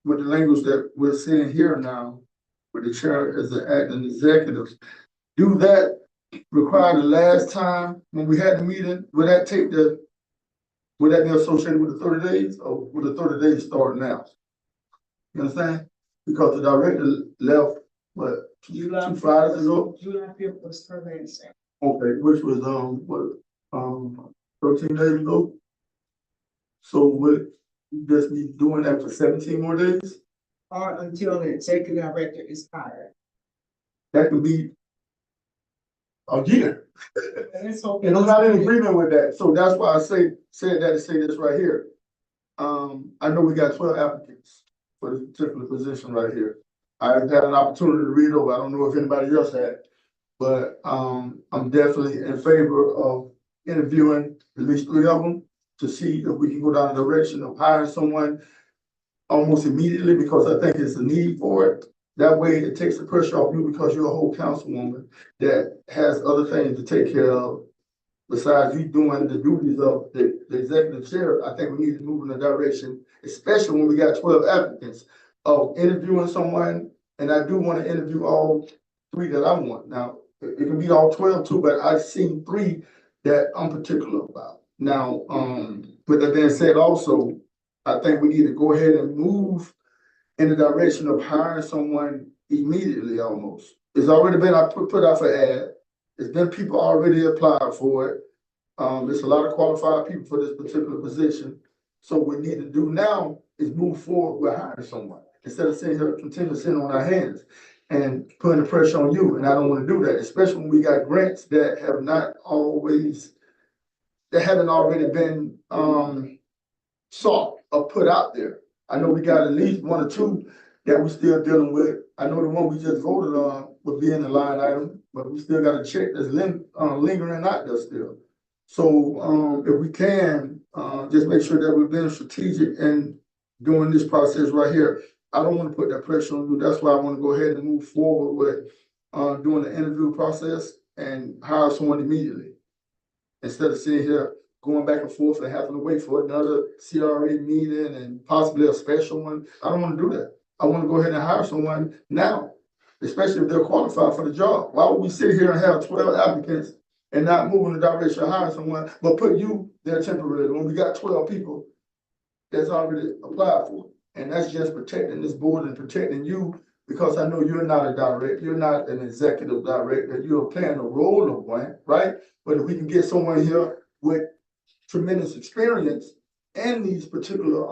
with the language that we're seeing here now, with the chair as the acting executive, do that require the last time when we had the meeting, would that be associated with the 30 days or would the 30 days start now? You understand? Because the director left, what, July 2 Fridays ago? July 5th was her last day. Okay, which was, 13 days ago? So would you just be doing that for 17 more days? Or until the executive director is hired. That could be a year. And it's okay. And I'm not in agreement with that, so that's why I said that to say this right here. I know we got 12 applicants for this particular position right here. I've had an opportunity to read over, I don't know if anybody else had, but, I'm definitely in favor of interviewing at least 3 of them to see if we can go down the direction of hiring someone almost immediately, because I think it's a need for it. That way it takes the pressure off you because you're a whole councilwoman that has other things to take care of. Besides you doing the duties of the executive chair, I think we need to move in the direction, especially when we got 12 applicants, of interviewing someone. And I do want to interview all 3 that I want. Now, it can be all 12 too, but I've seen 3 that I'm particular about. Now, with that being said also, I think we need to go ahead and move in the direction of hiring someone immediately almost. It's already been put out for ad. There's been people already applied for it. There's a lot of qualified people for this particular position. So what we need to do now is move forward with hiring someone instead of sitting here continue sitting on our hands and putting the pressure on you. And I don't want to do that, especially when we got grants that haven't already been sought or put out there. I know we got at least 1 or 2 that we're still dealing with. I know the one we just voted on would be in the line item, but we still got a check that's lingering out there still. So if we can, just make sure that we're being strategic in doing this process right here. I don't want to put that pressure on you. That's why I want to go ahead and move forward with doing the interview process and hire someone immediately. Instead of sitting here going back and forth and having to wait for another CRA meeting and possibly a special one. I don't want to do that. I want to go ahead and hire someone now, especially if they're qualified for the job. Why would we sit here and have 12 applicants and not move in the direction of hiring someone, but put you there temporarily when we got 12 people that's already applied for? And that's just protecting this board and protecting you, because I know you're not a director, you're not an executive director, you're playing the role of one, right? But if we can get someone here with tremendous experience in these particular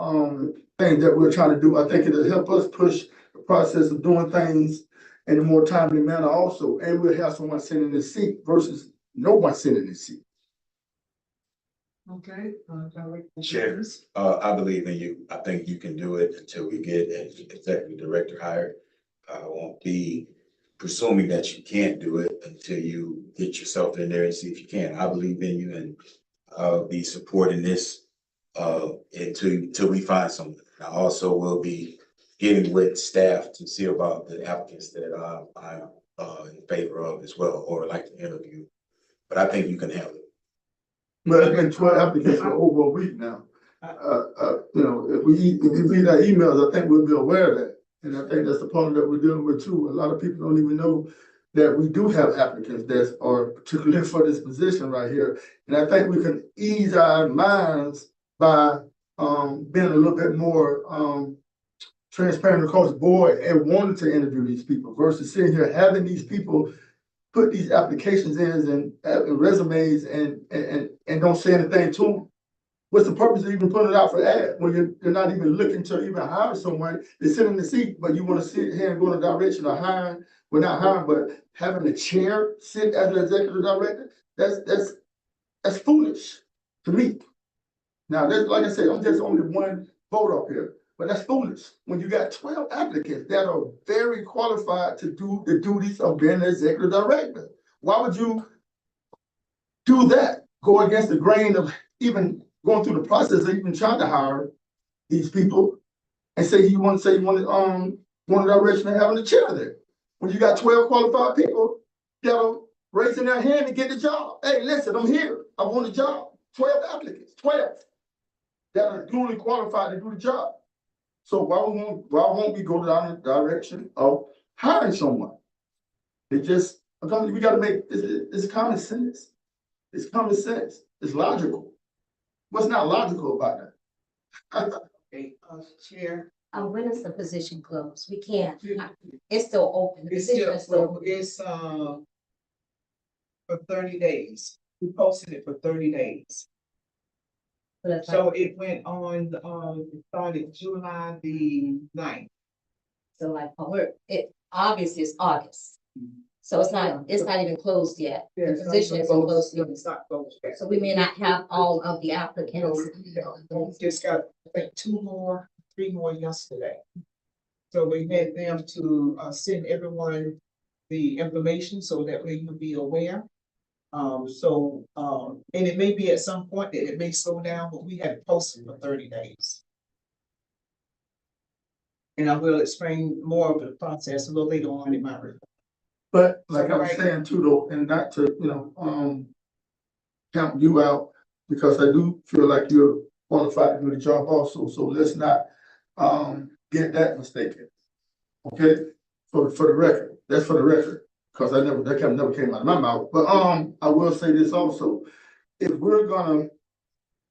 things that we're trying to do. I think it'll help us push the process of doing things in a more timely manner also, and we'll have someone sitting in the seat versus no one sitting in the seat. Okay. Director Chair. Davis. I believe in you. I think you can do it until we get an executive director hired. I won't be presuming that you can't do it until you get yourself in there and see if you can. I believe in you, and I'll be supporting this until we find someone. I also will be getting with staff to see about the applicants that I'm in favor of as well, or like to interview. But I think you can handle it. Well, it's been 12 applicants for over a week now. You know, if you read our emails, I think we'll be aware of that. And I think that's the part that we're dealing with too. A lot of people don't even know that we do have applicants that are particularly for this position right here. And I think we can ease our minds by being a little bit more transparent across the board and wanting to interview these people versus sitting here having these people put these applications in and resumes and don't say anything to them. What's the purpose of even putting it out for ad when you're not even looking to even hire someone? They sit in the seat, but you want to sit here and go in the direction of hiring. We're not hiring, but having the chair sit as the executive director, that's foolish to me. Now, there's, like I said, I'm just only one vote up here, but that's foolish. When you got 12 applicants that are very qualified to do the duties of being the executive director, why would you do that? Go against the grain of even going through the process of even trying to hire these people and say you want one direction of having the chair there. When you got 12 qualified people that are raising their hand to get the job. Hey, listen, I'm here. I want a job. 12 applicants, 12 that are duly qualified to do the job. So why won't we go down the direction of hiring someone? We gotta make it's common sense. It's common sense. It's logical. What's not logical about that? Okay, Chair. When is the position closed? We can't, it's still open. The It's position is still still, for 30 days. We posted it for 30 days. open. So it went on, started July the 9th. So like, obviously it's August. So it's not even closed yet. The position isn't closed yet. It's not closed yet. So we may not have all of the applicants. We just got, I think, 3 more yesterday. So we had them to send everyone the information so that way you'll be aware. And it may be at some point that it may slow down, but we had it posted for 30 days. And I will explain more of the process a little later on in my report. But like I was Right. saying too, though, and not to, count you out, because I do feel like you're qualified to do the job also. So let's not get that mistaken. Okay, for the record, that's for the record, because that never came out of my mouth. But I will say this also: if we're gonna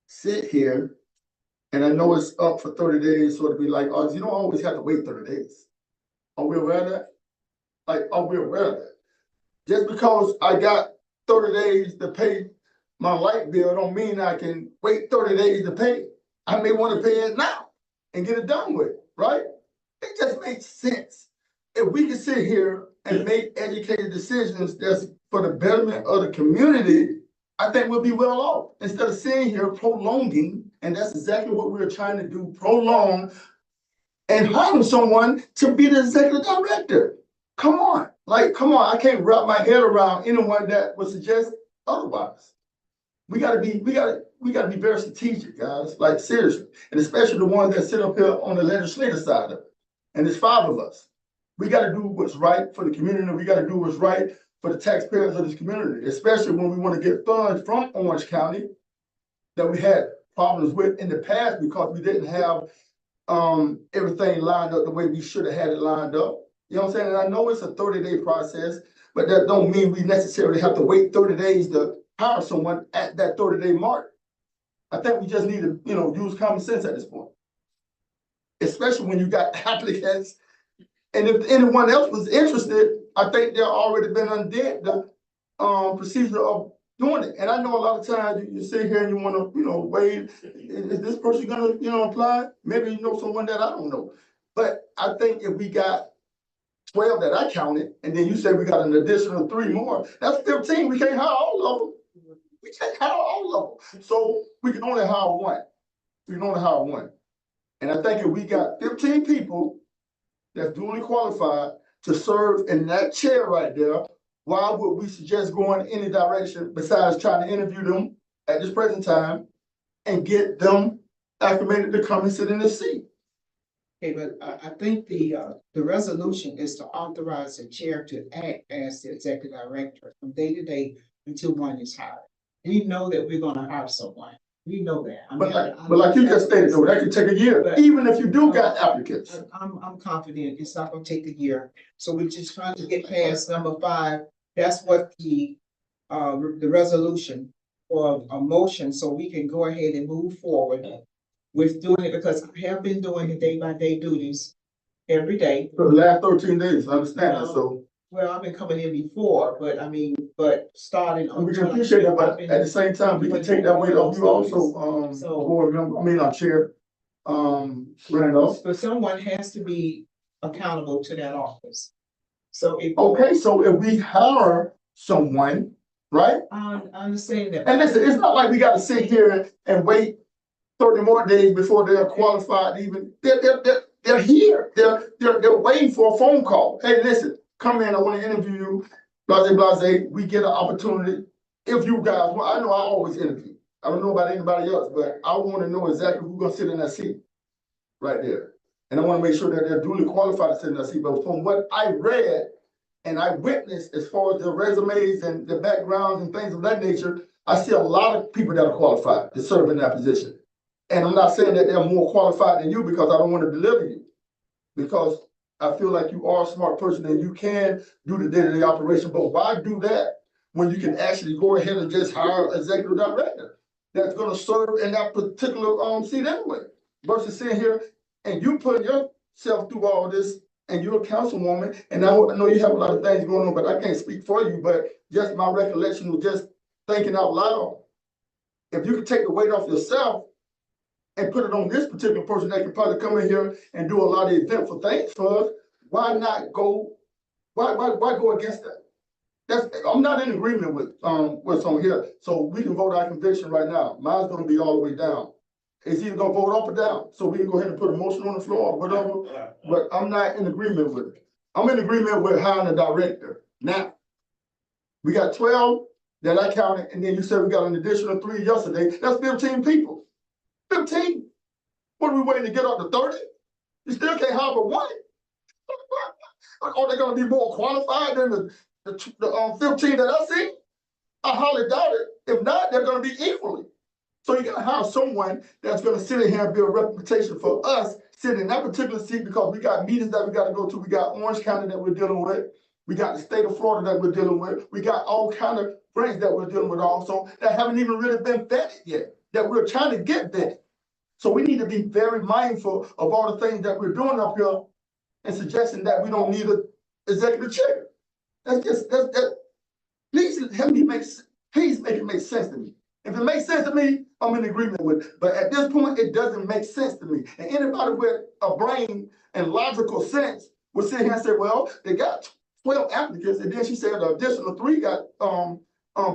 sit here, and I know it's up for 30 days, so to be like, oh, you don't always have to wait 30 days. Are we aware of that? Like, are we aware of that? Just because I got 30 days to pay my light bill don't mean I can wait 30 days to pay. I may want to pay it now and get it done with, right? It just makes sense. If we can sit here and make educated decisions that's for the betterment of the community, I think we'll be well off. Instead of sitting here prolonging, and that's exactly what we're trying to do, prolong and hiring someone to be the executive director. Come on, I can't wrap my head around anyone that would suggest otherwise. We gotta be very strategic, guys, like seriously. And especially the ones that sit up here on the legislative side of it. And there's 5 of us. We gotta do what's right for the community. We gotta do what's right for the taxpayers of this community, especially when we want to get funds from Orange County that we had problems with in the past because we didn't have everything lined up the way we should have had it lined up. You know what I'm saying? And I know it's a 30-day process, but that don't mean we necessarily have to wait 30 days to hire someone at that 30-day mark. I think we just need to, use common sense at this point. Especially when you got applicants. And if anyone else was interested, I think they've already been undid the procedure of, doing it. And I know a lot of times you sit here and you wanna, wait, is this person gonna, apply? Maybe you know someone that I don't know. But I think if we got 12 that I counted, and then you said we got an additional 3 more, that's 15. We can't hire all of them. We can't hire all of them. So we can only hire one. We can only hire one. And I think if we got 15 people that's duly qualified to serve in that chair right there, why would we suggest going any direction besides trying to interview them at this present time and get them acclimated to come and sit in this seat? Okay, but I think the resolution is to authorize the chair to act as the executive director from day to day until one is hired. We know that we're gonna hire someone. We know that. I mean, But like you just stated, though, that could take a year, But- even if you do got applicants. I'm confident it's not gonna take a year. So we're just trying to get past number 5. That's what the resolution or a motion, so we can go ahead and move forward with doing it, because I have been doing the day-by-day duties every day. For the last 13 days, I understand that, so Well, I've been coming in before, but starting on. we can appreciate that, but at the same time, we can take that weight off you also, So- board member, our chair, Randolph. But someone has to be accountable to that office. So if. Okay, so if we hire someone, right? I understand that. And listen, it's not like we gotta sit here and wait 30 more days before they're qualified even. They're here. They're waiting for a phone call. Hey, listen, come in, I wanna interview you, blase. We get an opportunity. If you guys, well, I know I always interview. I don't know about anybody else, but I wanna know exactly who's gonna sit in that seat right there. And I wanna make sure that they're duly qualified to sit in that seat. But from what I read and I witnessed as far as the resumes and the backgrounds and things of that nature, I see a lot of people that are qualified to serve in that position. And I'm not saying that they're more qualified than you because I don't want to belittle you. Because I feel like you are a smart person and you can do the day-to-day operation, but why do that when you can actually go ahead and just hire an executive director that's gonna serve in that particular seat anyway? Versus sitting here and you putting yourself through all this and you're a councilwoman, and I know you have a lot of things going on, but I can't speak for you, but just my recollection was just thinking out loud. If you could take the weight off yourself and put it on this particular person that can probably come in here and do a lot of eventful things for us, why not go, why go against that? I'm not in agreement with what's on here, so we can vote our conviction right now. Mine's gonna be all the way down. It's either gonna vote up or down, so we can go ahead and put a motion on the floor or whatever, but I'm not in agreement with it. I'm in agreement with hiring a director. Now, we got 12 that I counted, and then you said we got an additional 3 yesterday. That's 15 people. 15. What are we waiting to get up to 30? You still can't hire but one. Are they gonna be more qualified than the 15 that I see? I highly doubt it. If not, they're gonna be equally. So you gotta have someone that's gonna sit in here and build a reputation for us sitting in that particular seat, because we got meetings that we gotta go to. We got Orange County that we're dealing with. We got the state of Florida that we're dealing with. We got all kind of friends that we're dealing with also that haven't even really been vetted yet, that we're trying to get vetted. So we need to be very mindful of all the things that we're doing up here and suggesting that we don't need an executive chair. Please help me please make it make sense to me. If it makes sense to me, I'm in agreement with it. But at this point, it doesn't make sense to me. And anybody with a brain and logical sense would sit here and say, well, they got 12 applicants, and then she said the additional 3 got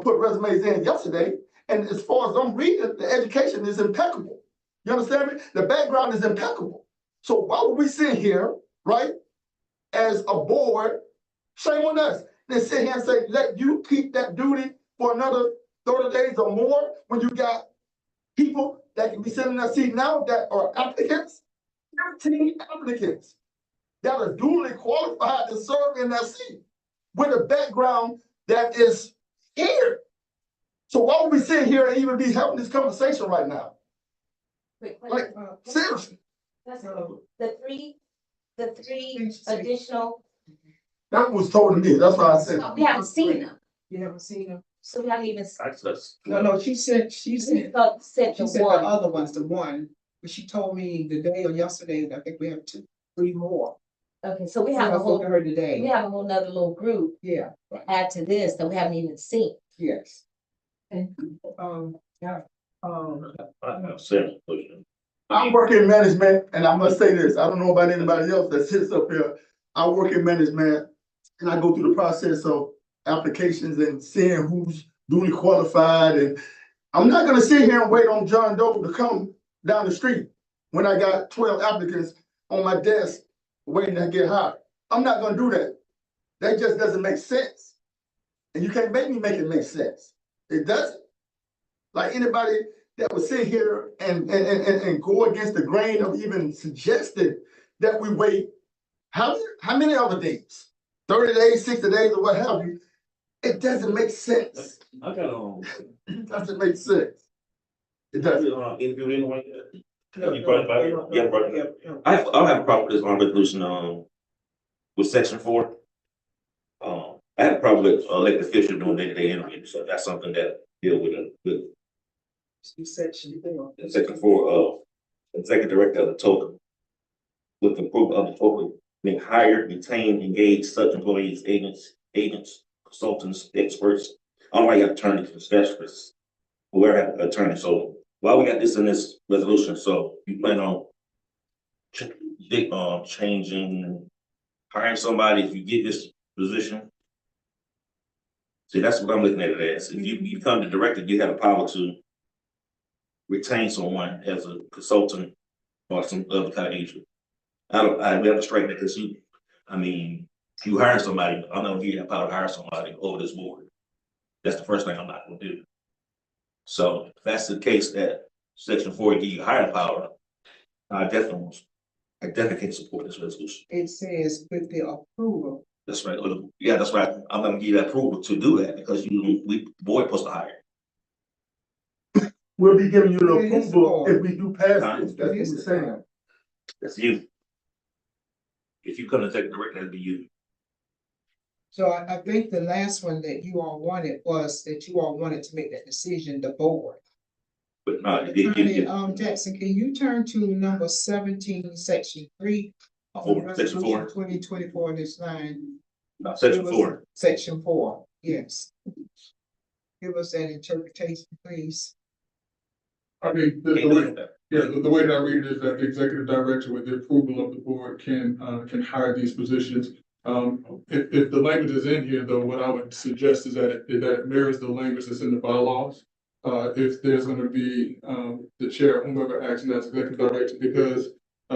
put resumes in yesterday. And as far as I'm reading, the education is impeccable. You understand me? The background is impeccable. So why would we sit here, right, as a board, shame on us, then sit here and say, let you keep that duty for another 30 days or more when you got people that can be sitting in that seat now that are applicants, 13 applicants that are duly qualified to serve in that seat with a background that is here. So why would we sit here and even be having this conversation right now? Like, seriously. The three additional, That was told to me, that's why I said. we haven't seen them, You haven't seen them? so we haven't even. No, she said Said the the one. other ones, the one, but she told me the day or yesterday, I think we have 2, 3 more. Okay, so we I have a spoke to whole, her today. we have a whole nother little group Yeah, to add to this that we haven't even seen. yes. Yeah, I have seven questions. I work in management, and I must say this, I don't know about anybody else that sits up here. I work in management, and I go through the process of applications and seeing who's duly qualified, and I'm not gonna sit here and wait on John Doe to come down the street when I got 12 applicants on my desk waiting to get hired. I'm not gonna do that. That just doesn't make sense. And you can't make me make it make sense. It doesn't. Like anybody that would sit here and go against the grain of even suggesting that we wait how many other days? 30 days, 60 days, or what have you. It doesn't make sense. I got It doesn't make sense. It doesn't. interview anyone. You brought it back? Yeah, brought it up. I have a problem with this resolution, with section 4. I have a problem with elected officials doing day-to-day interviews, so that's something that deal with section 4. section 4, executive director of the total. With the approval of the total, may hire, retain, engage such employees, agents, consultants, experts. I don't like attorneys and specialists. We're an attorney, so while we got this in this resolution, so you plan on changing, hiring somebody if you get this position? See, that's what I'm looking at it as. If you become the director, you have the power to retain someone as a consultant or some other kind of agent. We have to straighten it because you hire somebody, I'm not gonna give you that power to hire somebody over this board. That's the first thing I'm not gonna do. So if that's the case that section 4 give you higher power, I definitely can support this resolution. It says with the approval. That's right. Yeah, that's right. I'm gonna give you that approval to do that because the board supposed to hire. We'll be giving you the It is approval the if we do pass this. That's what It is we're the saying. That's you. If you come to take the director, that'd be you. So I think the last one that you all wanted was that you all wanted to make that decision, the board. But no, Attorney, Jackson, can you turn to number 17, section 3? Section 4. 2024 in this line. No, section 4. Section 4, yes. Give us that interpretation, please. I mean, the way that I read it is that the executive director, with the approval of the board, can hire these positions. If the language is in here, though, what I would suggest is that it mirrors the language that's in the bylaws. If there's gonna be, the chair, whomever acting as executive director, because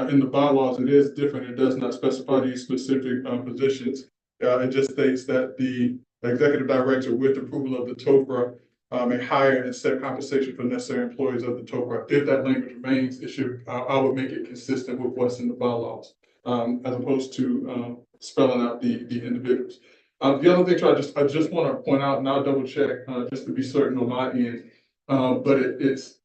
in the bylaws, it is different. It does not specify these specific, positions. It just states that the executive director, with approval of the TOPRA, may hire and set compensation for necessary employees of the TOPRA. If that language remains, it should, I would make it consistent with what's in the bylaws, as opposed to, spelling out the individuals. The other thing I just want to point out, and I'll double check, just to be certain on my end. But it's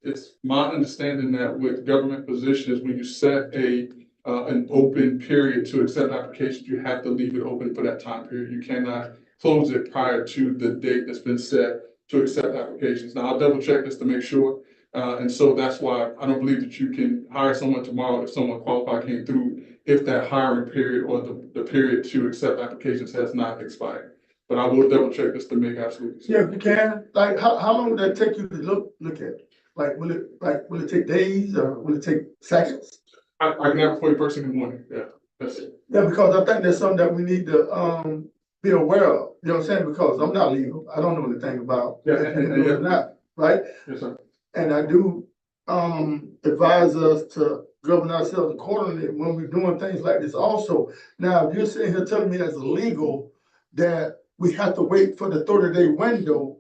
my understanding that with government positions, when you set an open period to accept applications, you have to leave it open for that time period. You cannot close it prior to the date that's been set to accept applications. Now, I'll double check this to make sure. And so that's why I don't believe that you can hire someone tomorrow if someone qualified came through, if that hiring period or the period to accept applications has not expired. But I will double check this to make absolutely Yeah, certain. if you can, like, how long would that take you to look at it? Like, will it take days or will it take seconds? I can have it for you first thing in the morning. Yeah, that's it. Yeah, because I think there's something that we need to, be aware of, you know what I'm saying? Because I'm not legal, I don't know anything about. Yeah, And it's not, right? Yes, sir. And I do, advise us to govern ourselves accordingly when we're doing things like this also. Now, if you're sitting here telling me as a legal that we have to wait for the 30-day window,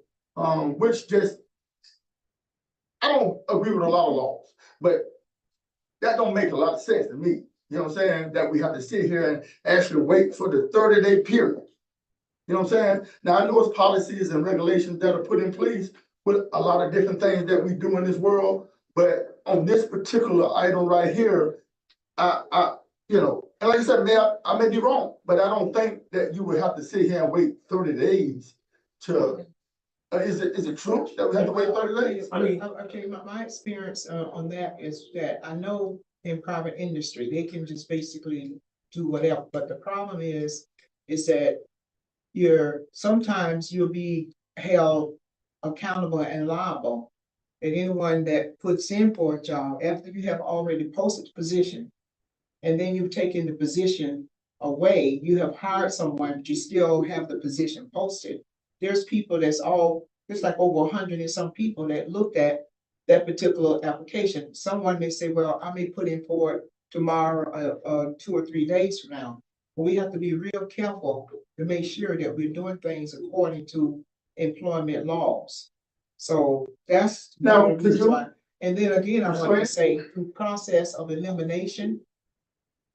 which just, I don't agree with a lot of laws, but that don't make a lot of sense to me. You know what I'm saying? That we have to sit here and actually wait for the 30-day period. You know what I'm saying? Now, I know it's policies and regulations that are put in place with a lot of different things that we do in this world, but on this particular item right here, you know, and like I said, I may be wrong, but I don't think that you would have to sit here and wait 30 days to, is it true that we have to wait 30 days? I mean, okay, my experience on that is that I know in private industry, they can just basically do whatever, but the problem is that sometimes you'll be held accountable and liable. And anyone that puts in for a job after you have already posted the position, and then you've taken the position away, you have hired someone, but you still have the position posted. There's people there's like over 100 and some people that looked at that particular application. Someone may say, well, I may put in for it tomorrow, 2 or 3 days from now. But we have to be real careful to make sure that we're doing things according to employment laws. So that's Now, one of the could reasons you- why. And then again, I want to say through process of elimination,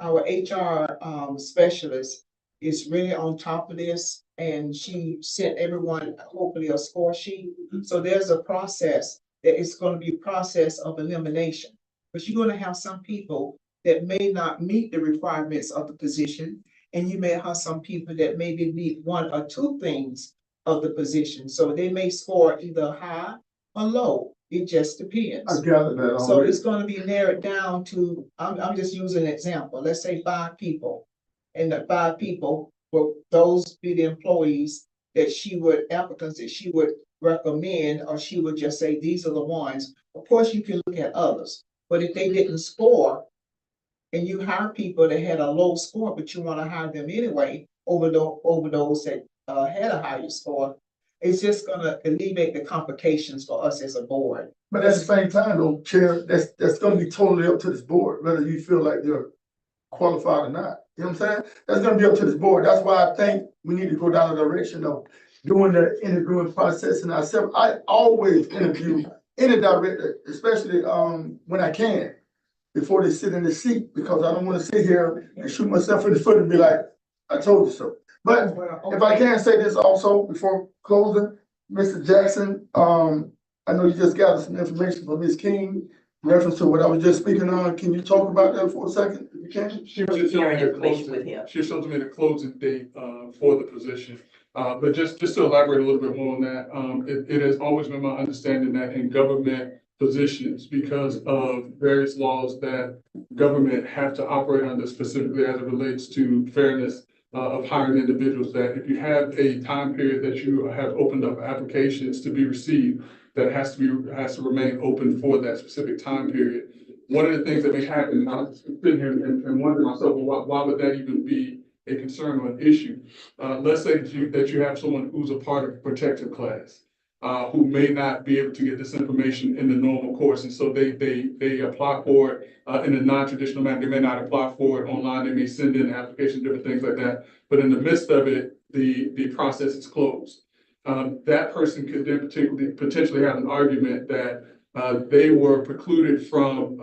our HR specialist is really on top of this, and she sent everyone hopefully a score sheet. So there's a process that it's gonna be a process of elimination. But you're gonna have some people that may not meet the requirements of the position, and you may have some people that maybe meet one or two things of the position. So they may score either high or low. It just depends. I gathered that So already. it's gonna be narrowed down to, I'm just using an example, let's say 5 people. And the 5 people, will those be the employees that applicants that she would recommend, or she would just say, these are the ones. Of course, you can look at others, but if they didn't score, and you hire people that had a low score, but you wanna hire them anyway, over those that had a higher score, it's just gonna alleviate the complications for us as a board. But at the same time, though, Chair, that's gonna be totally up to this board, whether you feel like they're qualified or not. You know what I'm saying? That's gonna be up to this board. That's why I think we need to go down the direction of doing the interviewing process and ourselves. I always interview any director, especially when I can, before they sit in the seat, because I don't wanna sit here and shoot myself in the foot and be like, I told you so. But if I can say this also before closing, Mr. Jackson, I know you just got some information from Ms. King in reference to what I was just speaking on. Can you talk about that for a second, if you can? She was just Sharing showing me the information with closing, him. she was showing me the closing date, for the position. But just to elaborate a little bit more on that, it has always been my understanding that in government positions, because of various laws that government have to operate under, specifically as it relates to fairness, of hiring individuals, that if you have a time period that you have opened up applications to be received, that has to remain open for that specific time period. One of the things that may happen, and I'm sitting here and wondering myself, well, why would that even be a concern or an issue? Let's say that you have someone who's a part of a protected class, who may not be able to get this information in the normal course, and so they apply for it in a non-traditional manner. They may not apply for it online. They may send in applications, different things like that. But in the midst of it, the process is closed. That person could then potentially have an argument that they were precluded from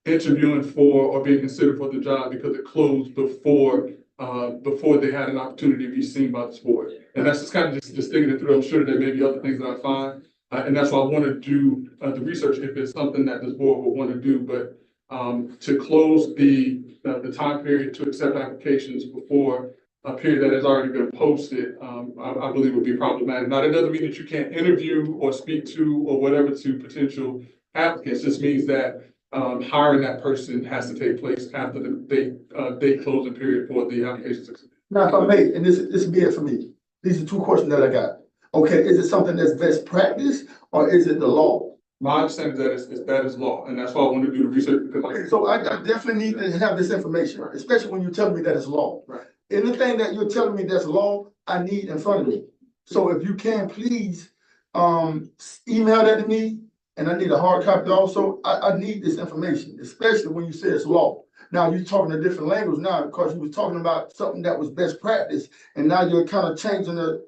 interviewing for or being considered for the job because it closed before they had an opportunity to be seen by this board. And that's just kind of just thinking it through. I'm sure there may be other things that I find. And that's why I want to do the research if it's something that this board would want to do. But to close the time period to accept applications before a period that has already been posted, I believe would be problematic. Now, that doesn't mean that you can't interview or speak to or whatever to potential applicants. It just means that hiring that person has to take place after the date closing period for the applications. Now, if I may, and this be it for me. These are 2 questions that I got. Okay, is it something that's best practice or is it the law? My understanding is that is law, and that's why I want to do the research, because Okay, so I definitely need to have this information, especially when you tell me that it's law. Right. Anything that you're telling me that's law, I need in front of me. So if you can, please, email that to me, and I need a hard copy also. I need this information, especially when you say it's law. Now, you're talking a different language now, because you were talking about something that was best practice, and now you're kind of changing the,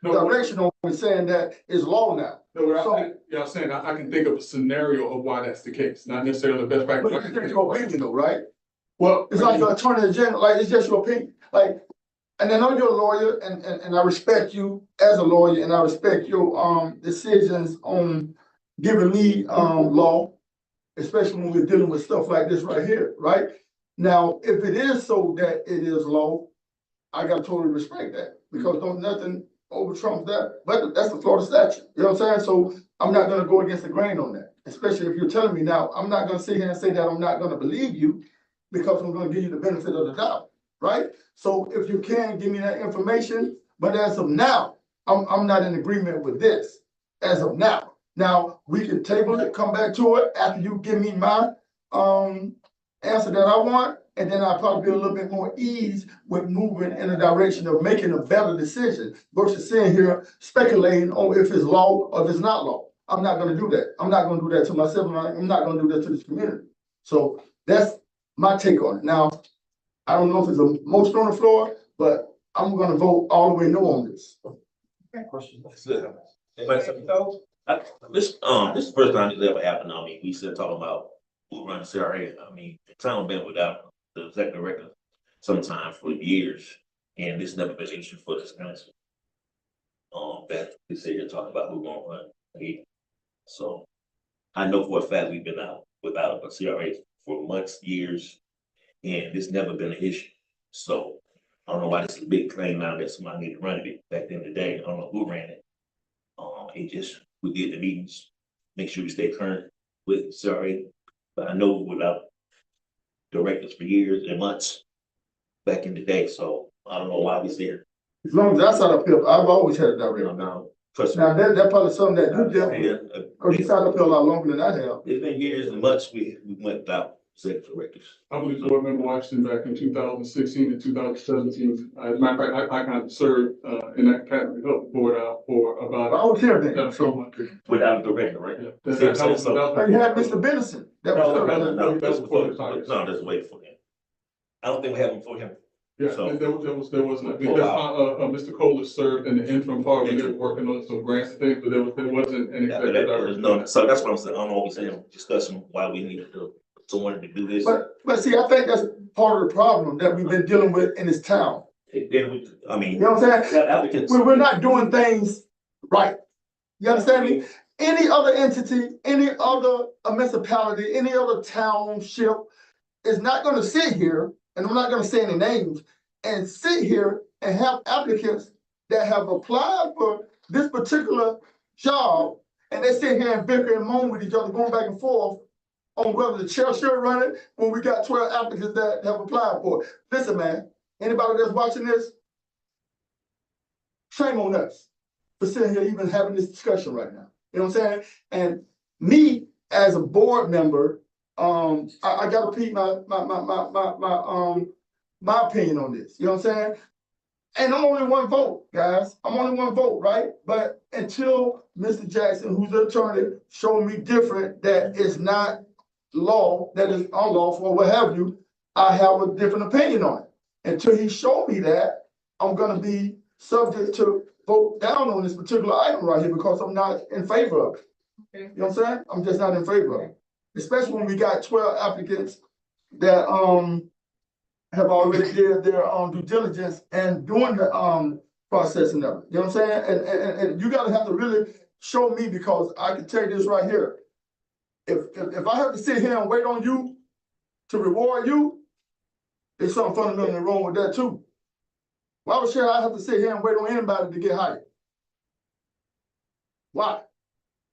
direction on saying that it's law now. I'm saying I can think of a scenario of why that's the case, not necessarily the best practice. But it's your opinion though, right? Well, It's like the attorney general, like, it's just your opinion, like, and I know you're a lawyer, and I respect you as a lawyer, and I respect your, decisions on giving me, law, especially when we're dealing with stuff like this right here, right? Now, if it is so that it is law, I gotta totally respect that, because don't nothing over trumps that, but that's the Florida statute, you know what I'm saying? So I'm not gonna go against the grain on that, especially if you're telling me now. I'm not gonna sit here and say that I'm not gonna believe you, because I'm gonna give you the benefit of the doubt, right? So if you can, give me that information, but as of now, I'm not in agreement with this as of now. Now, we can table it, come back to it after you give me my, answer that I want, and then I'll probably be a little bit more ease with moving in the direction of making a better decision versus sitting here speculating on if it's law or if it's not law. I'm not gonna do that. I'm not gonna do that to myself, and I'm not gonna do that to this community. So that's my take on it. Now, I don't know if it's a motion on the floor, but I'm gonna vote all the way no on this. This is the first time this ever happened. I mean, we still talking about who runs CRA. I mean, the town been without the executive director sometime for years, and this never been an issue for this council. That we say you're talking about who gonna run. So I know for a fact we've been out without a CRA for months, years, and it's never been an issue. So I don't know why this is a big claim now that somebody need to run it. Back in the day, I don't know who ran it. We did the meetings, make sure we stay current with CRA, but I know without directors for years and months back in the day, so I don't know why we there. As long as that's out of here, I've always had a director. Now, trust me. Now, that's probably something that you did, Yeah, or you sat up here a lot longer than I have. it's been years and months we went without executive directors. I believe Board Member Washington back in 2016 and 2017. As a matter of fact, I kind of served in that cabinet board for I about. was here then, so. Without a director, right? Yeah, See what I'm that saying? was- So- that was- You had Mr. Benson. That was. No, that's before the time. no, that's way for him. I don't think we have him for him. Yeah, So- and there wasn't, because Mr. Kohler served in the interim part when they were working on some grants and things, but there wasn't an Yeah, but executive that- director. no, so that's what I'm saying. I don't know what we're saying, discussing why we needed someone to do this. But see, I think that's part of the problem that we've been dealing with in this town. Then we, I mean, You know what I'm saying? got applicants. We're not doing things right. You understand me? Any other entity, any other municipality, any other township is not gonna sit here, and I'm not gonna say any names, and sit here and have applicants that have applied for this particular job, and they sit here and bicker and moan with each other, going back and forth on whether the chair should run it, when we got 12 applicants that have applied for it. Listen, man, anybody that's watching this, shame on us for sitting here even having this discussion right now. You know what I'm saying? And me as a board member, I gotta repeat my opinion on this. You know what I'm saying? And I'm only one vote, guys. I'm only one vote, right? But until Mr. Jackson, who's the attorney, show me different, that is not law, that is unlawful, or what have you, I have a different opinion on it. Until he showed me that, I'm gonna be subject to vote down on this particular item right here because I'm not in favor of it. You know what I'm saying? I'm just not in favor of it. Especially when we got 12 applicants that have already did their due diligence and doing the processing of it. You know what I'm saying? And you gotta have to really show me, because I can tell you this right here. If I have to sit here and wait on you to reward you, there's something fundamentally wrong with that too. Why should I have to sit here and wait on anybody to get hired? Why?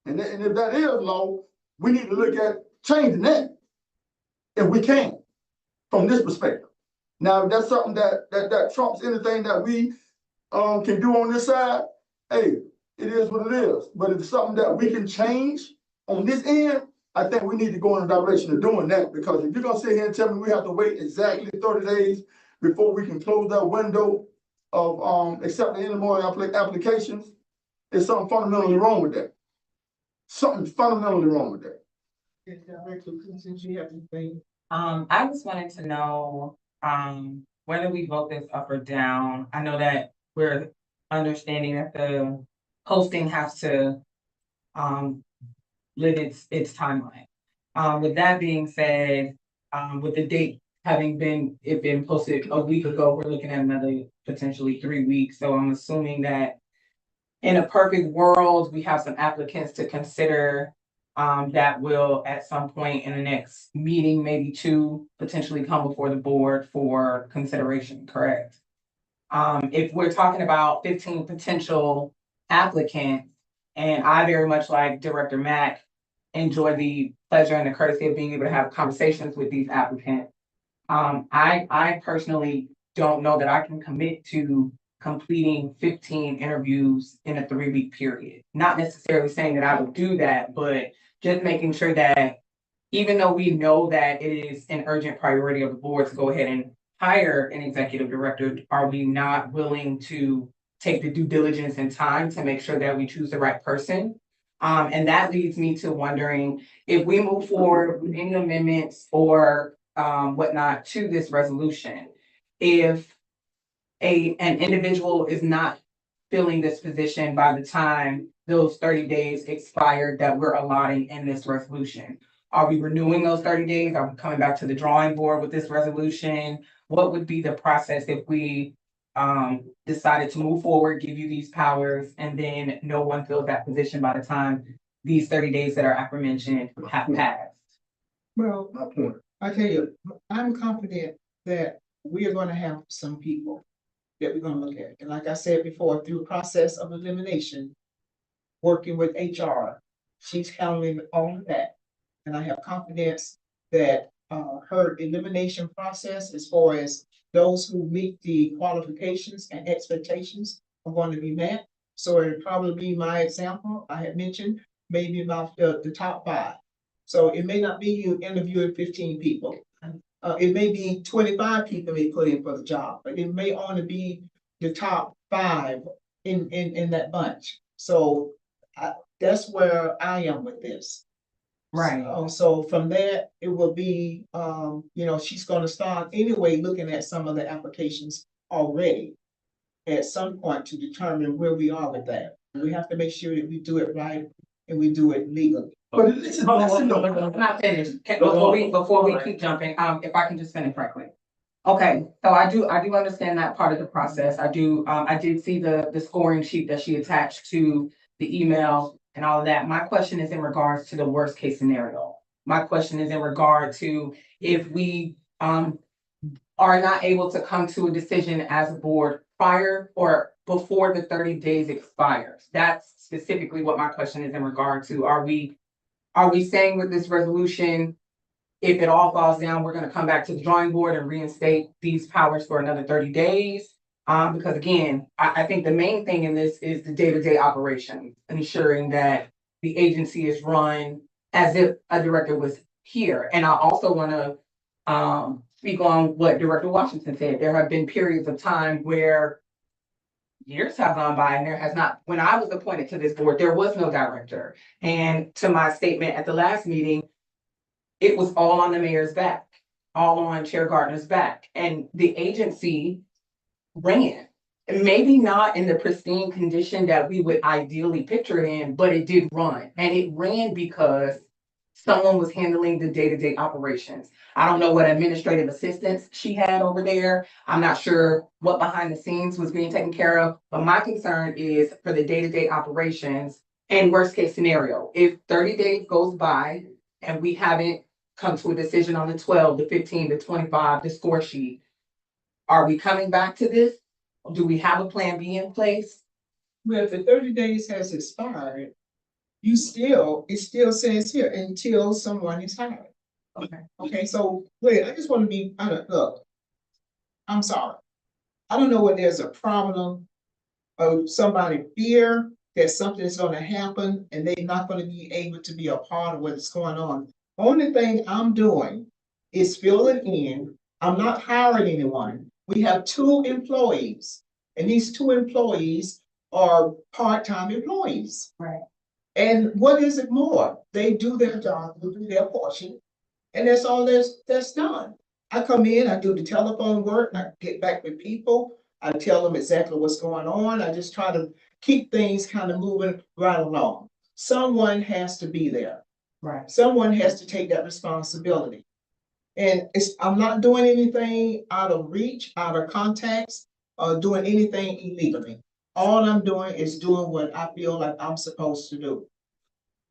And if that is law, we need to look at changing that, if we can, from this perspective. Now, if that's something that trumps anything that we can do on this side, hey, it is what it is. But if it's something that we can change on this end, I think we need to go in the direction of doing that, because if you're gonna sit here and tell me we have to wait exactly 30 days before we can close that window of accepting any more applications, there's something fundamentally wrong with that. Something fundamentally wrong with that. Since you have anything. I just wanted to know, whether we vote this up or down. I know that we're understanding that the posting has to, live its timeline. With that being said, with the date having been posted a week ago, we're looking at another potentially 3 weeks. So I'm assuming that in a perfect world, we have some applicants to consider, that will at some point in the next meeting, maybe 2, potentially come before the board for consideration, correct? If we're talking about 15 potential applicants, and I very much like Director Mack, enjoy the pleasure and the courtesy of being able to have conversations with these applicants. I personally don't know that I can commit to completing 15 interviews in a 3-week period. Not necessarily saying that I would do that, but just making sure that even though we know that it is an urgent priority of the board to go ahead and hire an executive director, are we not willing to take the due diligence and time to make sure that we choose the right person? And that leads me to wondering if we move forward with any amendments or whatnot to this resolution, if an individual is not filling this position by the time those 30 days expired that we're allotting in this resolution. Are we renewing those 30 days? Are we coming back to the drawing board with this resolution? What would be the process if we decided to move forward, give you these powers, and then no one fills that position by the time these 30 days that are aforementioned have passed? Well, My point. I tell you, I'm confident that we are gonna have some people that we're gonna look at. And like I said before, through a process of elimination, working with HR, she's handling all of that. And I have confidence that her elimination process, as far as those who meet the qualifications and expectations, are going to be met. So it'll probably be my example, I had mentioned, maybe about the top 5. So it may not be you interviewing 15 people. It may be 25 people they put in for the job, but it may only be the top 5 in that bunch. So that's where I am with this. Right. So from there, it will be, she's gonna start anyway, looking at some of the applications already at some point to determine where we are with that. We have to make sure that we do it right and we do it legally. But listen, listen, I'm not finished. Before we keep jumping, if I can just finish right quick. Okay, so I do understand that part of the process. I did see the scoring sheet that she attached to the email and all of that. My question is in regards to the worst case scenario. My question is in regard to if we are not able to come to a decision as a board prior or before the 30 days expires. That's specifically what my question is in regard to. Are we saying with this resolution, if it all falls down, we're gonna come back to the drawing board and reinstate these powers for another 30 days? Because again, I think the main thing in this is the day-to-day operation, ensuring that the agency is run as if a director was here. And I also wanna speak on what Director Washington said. There have been periods of time where years have gone by and there has not, when I was appointed to this board, there was no director. And to my statement at the last meeting, it was all on the mayor's back, all on Chair Gardner's back. And the agency ran. Maybe not in the pristine condition that we would ideally picture it in, but it did run. And it ran because someone was handling the day-to-day operations. I don't know what administrative assistance she had over there. I'm not sure what behind the scenes was being taken care of, but my concern is for the day-to-day operations and worst case scenario. If 30 days goes by and we haven't come to a decision on the 12, the 15, the 25, the score sheet, are we coming back to this? Do we have a plan B in place? Well, if the 30 days has expired, it still says here until someone is hired. Okay. Okay, so wait, I just want to be, look, I'm sorry. I don't know whether there's a problem of somebody fear that something is gonna happen and they're not gonna be able to be a part of what's going on. Only thing I'm doing is filling in. I'm not hiring anyone. We have 2 employees, and these 2 employees are part-time employees. Right. And what is it more? They do their job, they do their portion, and that's all that's done. I come in, I do the telephone work, I get back with people, I tell them exactly what's going on. I just try to keep things kind of moving right along. Someone has to be there. Right. Someone has to take that responsibility. And I'm not doing anything out of reach, out of context, or doing anything illegally. All I'm doing is doing what I feel like I'm supposed to do.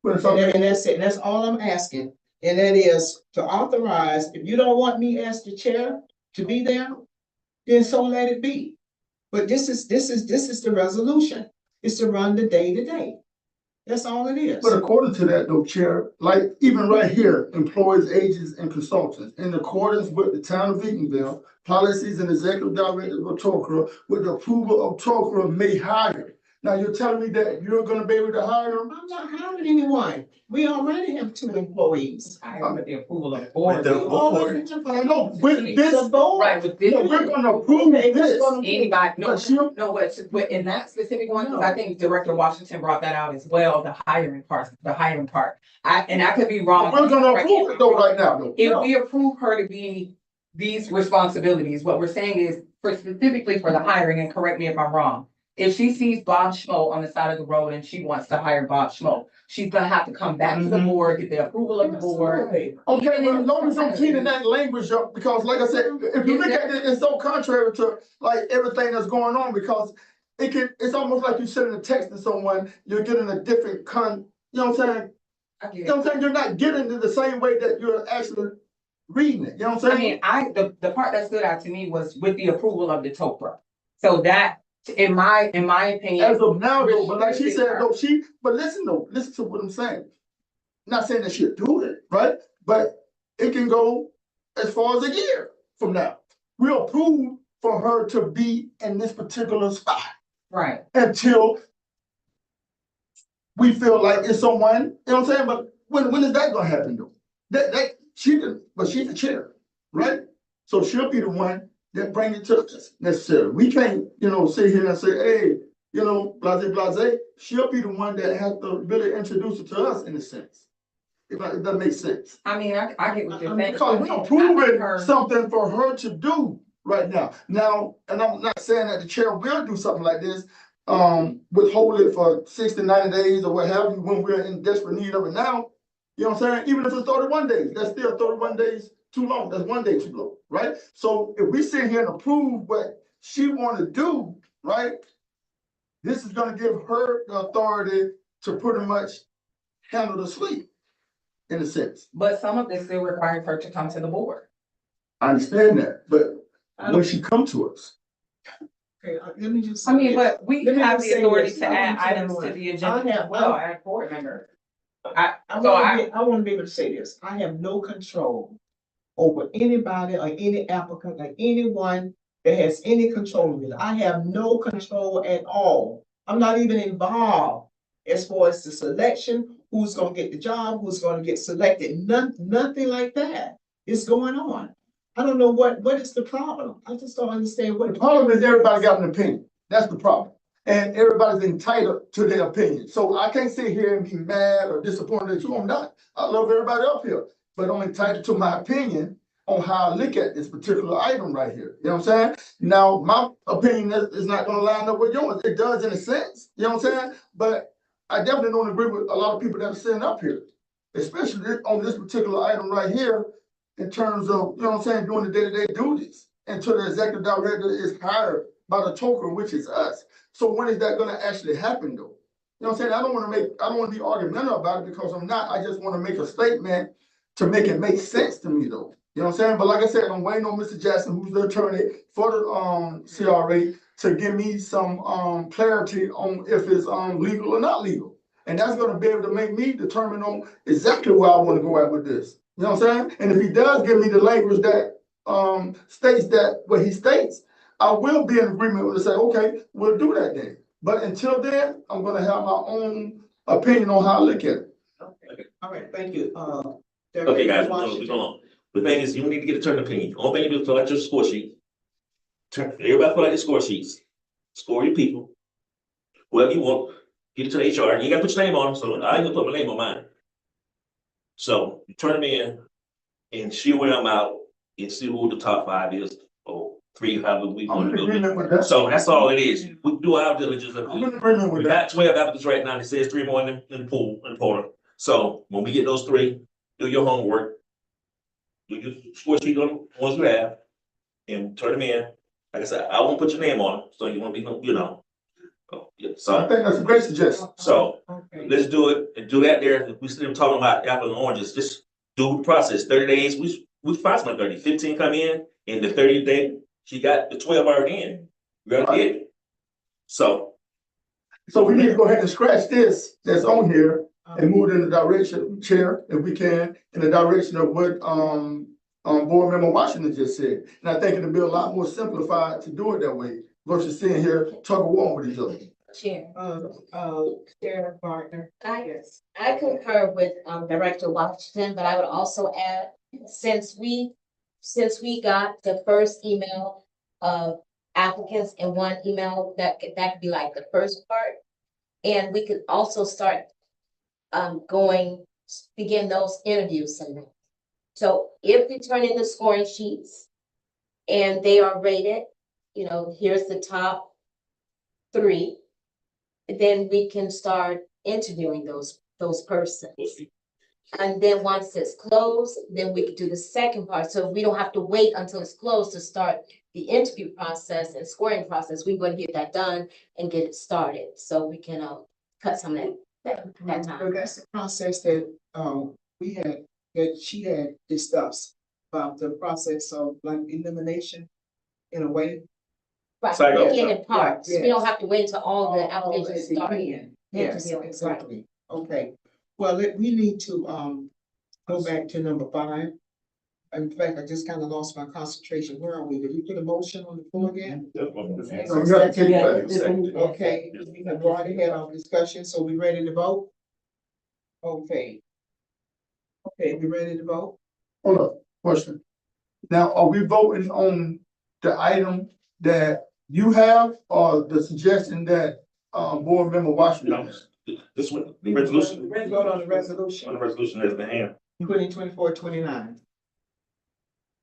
And that's it. That's all I'm asking. And that is to authorize, if you don't want me as the chair to be there, then so let it be. But this is the resolution. It's to run the day to day. That's all it is. But according to that though, Chair, like even right here, employees, agents and consultants, in accordance with the town of Eatonville, policies and executive directive of TOCRA, with the approval of TOCRA may hire. Now you're telling me that you're gonna be able to hire them? I'm not hiring anyone. We already have 2 employees. I with the approval of the With board. the We already board. have- I know, with this, The board. Right, with this. no, we're gonna approve this. Anybody, no, But you- no, but in that specific one, because I think Director Washington brought that out as well, the hiring part. And I could be wrong. We're gonna approve it though right now, though. If we approve her to be these responsibilities, what we're saying is for specifically for the hiring, and correct me if I'm wrong. If she sees Bob Schmo on the side of the road and she wants to hire Bob Schmo, she's gonna have to come back to the board, get the approval of the board. Okay, but as long as I'm cleaning that language up, because like I said, if you look at it, it's so contrary to like everything that's going on, because it's almost like you sending a text to someone, you're getting a different you know what I'm saying? I get You it. know what I'm saying? You're not getting it the same way that you're actually reading it, you know what I'm I saying? mean, the part that stood out to me was with the approval of the TOPRA. So that, in my opinion. As of now, though, but like she said, though, but listen to what I'm saying. Not saying that she'll do it, right? But it can go as far as a year from now. We'll approve for her to be in this particular spot Right. until we feel like it's someone, you know what I'm saying? But when is that gonna happen though? But she's the chair, right? So she'll be the one that bring it to us necessarily. We can't, sit here and say, hey, blase. She'll be the one that has to really introduce it to us in a sense. If that makes sense. I mean, I get what you're saying. Because we're approving something for her to do right now. Now, and I'm not saying that the chair will do something like this, withhold it for 60, 90 days or what have you when we're in desperate need of it now. You know what I'm saying? Even if it's 31 days, that's still 31 days too long. That's 1 day too long, right? So if we sit here and approve what she want to do, right? This is going to give her the authority to pretty much handle the sleep, in a sense. But some of this still requires her to come to the board. I understand that, but when she come to us, Okay, let me just. I mean, but we Let me have just the say authority this. to I add want to items know to what- the agenda as well as board member. I want to be able to say this. I have no control over anybody or any applicant or anyone that has any control of it. I have no control at all. I'm not even involved as far as the selection, who's gonna get the job, who's gonna get selected, nothing like that is going on. I don't know what is the problem. I just don't understand what. the problem is everybody got an opinion. That's the problem. And everybody's entitled to their opinion. So I can't sit here and be mad or disappointed at you. I'm not. I love everybody up here, but I'm entitled to my opinion on how I look at this particular item right here. You know what I'm saying? Now, my opinion is not gonna line up with yours. It does in a sense, you know what I'm saying? But I definitely don't agree with a lot of people that are sitting up here, especially on this particular item right here, in terms of, you know what I'm saying, doing the day-to-day duties until the executive director is hired by the token, which is us. So when is that gonna actually happen though? You know what I'm saying? I don't wanna be argumentative about it because I'm not. I just wanna make a statement to make it make sense to me though. You know what I'm saying? But like I said, I'm waiting on Mr. Jackson, who's the attorney for the CRA, to give me some clarity on if it's legal or not legal. And that's gonna be able to make me determine on exactly where I wanna go at with this. You know what I'm saying? And if he does give me the language that states that what he states, I will be in agreement with it, say, okay, we'll do that then. But until then, I'm gonna have my own opinion on how I look at it. Okay, all right, thank you. Okay, guys, we're going. The thing is, you don't need to get a turn opinion. Only thing you do is fill out your score sheet. Everybody fill out your score sheets. Score your people. Whoever you want, get it to the HR. You gotta put your name on them, so I ain't gonna put my name on mine. So you turn them in and see where I'm out and see who the top 5 is, or 3, however we I'm want in to do agreement it. with that. So that's all it is. We do our diligence. I'm in agreement with We that. got 12 applicants right now. It says 3 more in the pool, in the portal. So when we get those 3, do your homework. Do your score sheet on the ones you have and turn them in. Like I said, I won't put your name on them, so you won't be, yeah, I so, think that's a great suggestion. so Okay. let's do it and do that there. If we still talking about apple and oranges, just do the process. 30 days, we find some 30, 15 come in the 30th day, she got the 12 already in. We already did it. So So we need to go ahead and scratch this that's on here and move it in the direction, Chair, if we can, in the direction of what, Board Member Washington just said. And I think it'll be a lot more simplified to do it that way versus sitting here tug of war with each other. Chair. Chair Gardner. I concur with Director Washington, but I would also add, since we got the first email of applicants in one email, that could be like the first part. And we could also start begin those interviews. So if we turn in the scoring sheets and they are rated, here's the top 3. Then we can start interviewing those persons. And then once it's closed, then we can do the second part. So we don't have to wait until it's closed to start the interview process and scoring process. We want to get that done and get it started. So we can cut some of that time. So that's the process that she had discussed about the process of like elimination in a way. Right, Cycle. we get in parts. Yes. We don't have to wait until all the applications at the start. end. Yes, Interviewing, right. exactly. Okay. Well, we need to go back to number 5. In fact, I just kind of lost my concentration. Where are we? Did we put a motion on the floor again? So we gotta take it back. Okay, we have already had our discussion, so we ready to vote? Okay. Okay, we ready to vote? Hold up, question. Now, are we voting on the item that you have or the suggestion that, Board Member Washington has? This one, the resolution, Vote on the on resolution, the resolution that's the hand. 2024-29.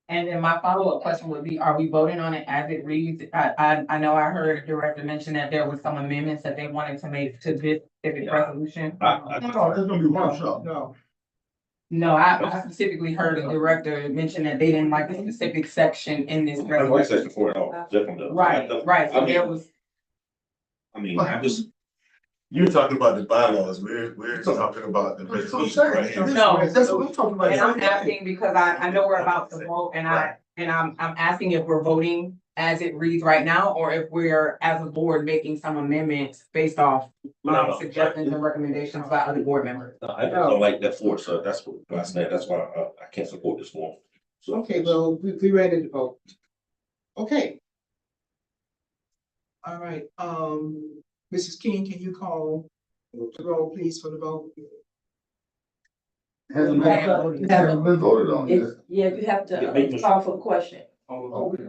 And then my follow-up question would be, are we voting on it as it reads? I know I heard the director mention that there was some amendments that they wanted to make to this specific resolution. No, it's gonna be one shot. No, No, I specifically heard the director mention that they didn't like a specific section in this I like resolution. section 4 at all, definitely. Right, right, so there was, I just, You're talking about the bylaws, we're talking about the That's what I'm resolution right saying. here. No. That's what I'm talking about. and I'm asking because I know we're about to vote and I'm asking if we're voting as it reads right now, or if we're, as a board, making some amendments based off No. suggestions and recommendations by other board members. I just don't like that 4, so that's what I said, that's why I can't support this one. So, okay, well, we ready to vote. Okay. All right, Mrs. King, can you call the roll, please, for the vote? Hasn't been voted on yet. Yeah, you have Yeah, make to the- call for the question. Okay.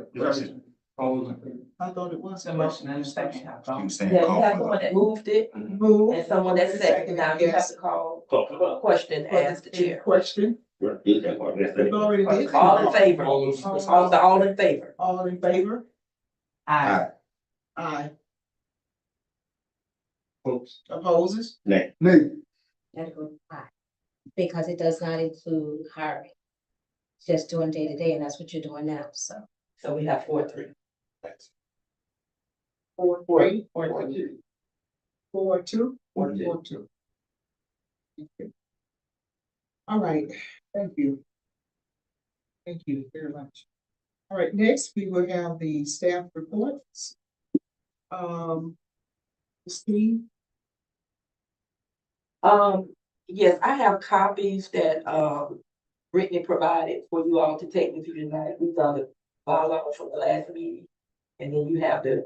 I thought it was. The motion and the second. You were saying Yeah, you call have for someone that moved it Move. and someone that seconded. Now you have to call Call for for a question as the chair. Question, the- did that part, that's we it. already did. All in favor? All in favor? All in favor? Aye. Aye. Opposes? Nay. Nate, Gotta go aye. Because it does not include hiring. It's just doing day to day, and that's what you're doing now, so. So we have 4-3. 4-3. 4-2. 4-2. 4-2. 4-2. Okay. All right, thank you. Thank you very much. All right, next we will have the staff reports. Steve? Yes, I have copies that, Brittany provided for you all to take with you tonight. These are the bylaws from the last meeting. And then you have the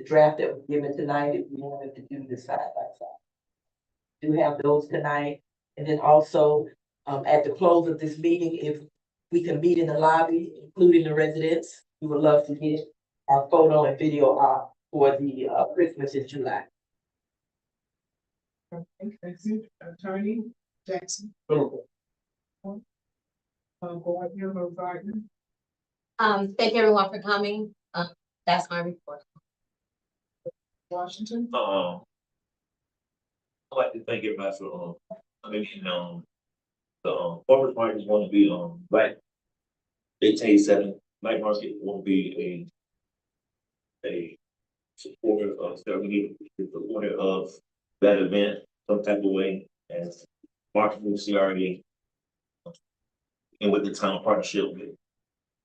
draft that was given tonight if you wanted to do this side by side. Do have those tonight. And then also, at the close of this meeting, if we can meet in the lobby, including the residents, we would love to get our photo and video op for the, Christmas in July. Okay, that's it. Attorney Jackson? Board Member Gardner? Thank everyone for coming. That's my report. Washington? I'd like to thank everybody for, the farmers market is going to be, Black 1887 night market will be a supporter of, so we need to be supporter of that event some type of way as marketing CRA and with the town partnership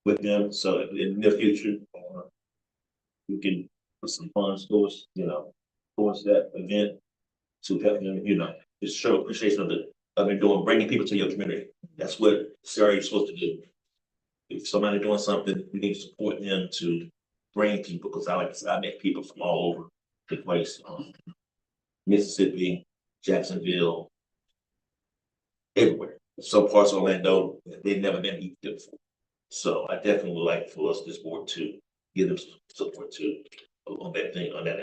with them, so in the future, we can put some funds towards, towards that event to help them, just show appreciation of them doing, bringing people to your community. That's what CRA is supposed to do. If somebody doing something, we need to support them to bring people, because I met people from all over the place, Mississippi, Jacksonville, everywhere. Some parts of Orlando, they've never been eaten before. So I definitely would like for us, this board, to give them support too on that thing, on that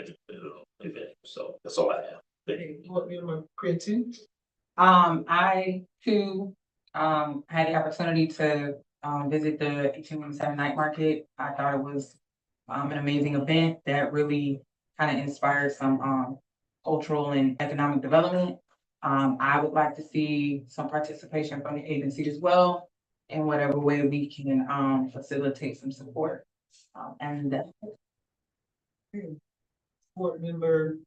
event. So that's all I have. Thank you. Board Member Creighton. I too, had the opportunity to, visit the 1817 night market. I thought it was, an amazing event that really kind of inspired some, cultural and economic development. I would like to see some participation from the agency as well, in whatever way we can, facilitate some support. And that's it. Board Member.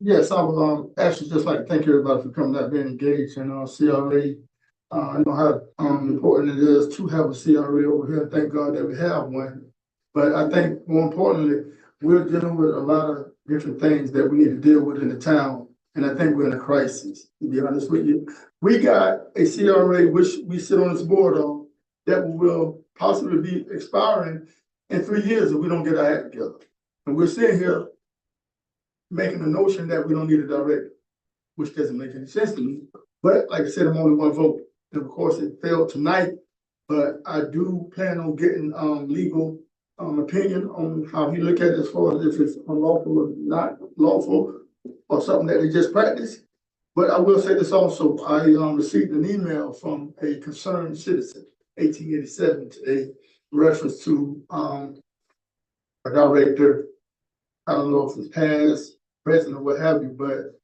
Yes, I would actually just like to thank everybody for coming out, being engaged in CRA. I know how important it is to have a CRA over here. Thank God that we have one. But I think more importantly, we're dealing with a lot of different things that we need to deal with in the town. And I think we're in a crisis, to be honest with you. We got a CRA, which we sit on this board on, that will possibly be expiring in 3 years if we don't get our act together. And we're sitting here making the notion that we don't need a director, which doesn't make any sense to me. But like I said, I'm only one vote. And of course, it failed tonight, but I do plan on getting legal opinion on how he look at it as far as if it's unlawful or not lawful or something that they just practice. But I will say this also, I received an email from a concerned citizen, 1887 today, reference to a director. I don't know if it's past, present, or what have you, but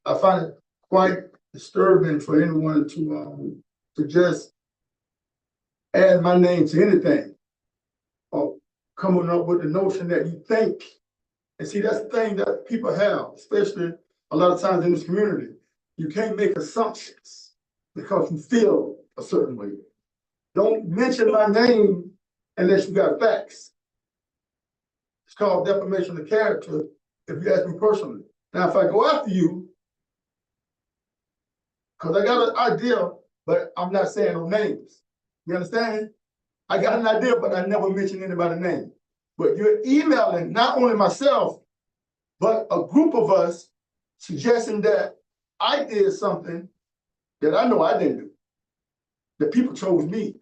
I find it quite disturbing for anyone to just add my name to anything or coming up with the notion that you think. And see, that's the thing that people have, especially a lot of times in this community. You can't make assumptions because you feel a certain way. Don't mention my name unless you got facts. It's called defamation of character if you ask me personally. Now, if I go after you, because I got an idea, but I'm not saying no names. You understand? I got an idea, but I never mention anybody's name. But you're emailing not only myself, but a group of us suggesting that I did something that I know I didn't do. The people chose me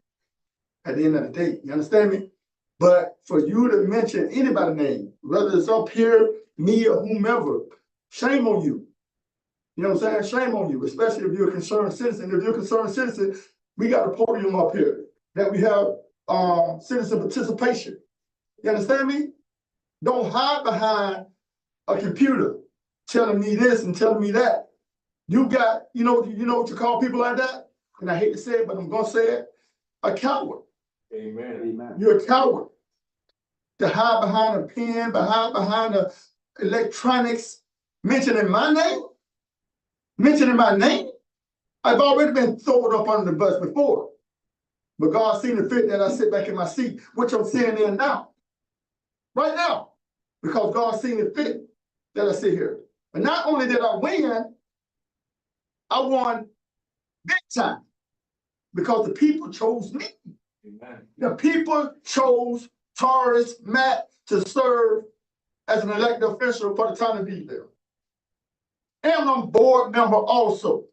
at the end of the day. You understand me? But for you to mention anybody's name, whether it's up here, me, or whomever, shame on you. You know what I'm saying? Shame on you, especially if you're a concerned citizen. If you're a concerned citizen, we got a podium up here that we have citizen participation. You understand me? Don't hide behind a computer telling me this and telling me that. You got, you know what you call people like that? And I hate to say it, but I'm gonna say it, a coward. Amen. Amen. You're a coward. To hide behind a pen, behind the electronics, mentioning my name. I've already been thrown up under the bus before. But God seen the fit that I sit back in my seat, which I'm sitting there now. Right now. Because God seen the fit that I sit here. And not only did I win, I won big time. Because the people chose me. Amen. The people chose Taurus Matt to serve as an elected official for the town of Beeville. And I'm board member also.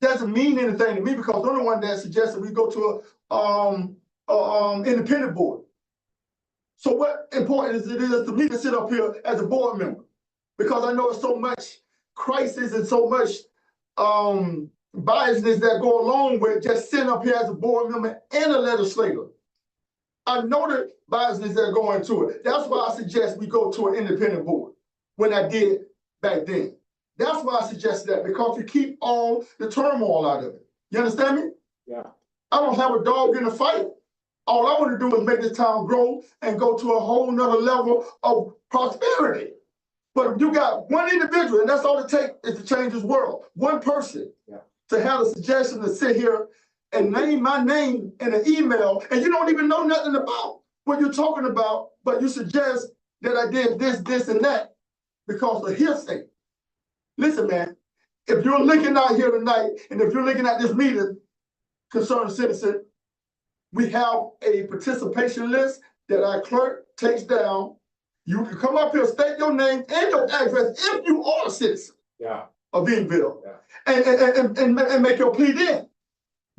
Doesn't mean anything to me because I'm the one that suggested we go to a independent board. So what important is it is to me to sit up here as a board member? Because I know there's so much crisis and so much biasness that go along with just sitting up here as a board member and a legislator. I know the biasness that go into it. That's why I suggest we go to an independent board when I did back then. That's why I suggested that, because you keep all the turmoil out of it. You understand me? Yeah. I don't have a dog in the fight. All I want to do is make this town grow and go to a whole nother level of prosperity. But if you got one individual, and that's all it takes is to change this world, one person, to have a suggestion to sit here and name my name in an email, and you don't even know nothing about what you're talking about, but you suggest that I did this, and that. because of hearsay. Listen, man, if you're looking out here tonight, and if you're looking at this meeting, concerned citizen, we have a participation list that our clerk takes down. You can come up here, state your name and your address if you are a citizen of Beanville, and make your plea then.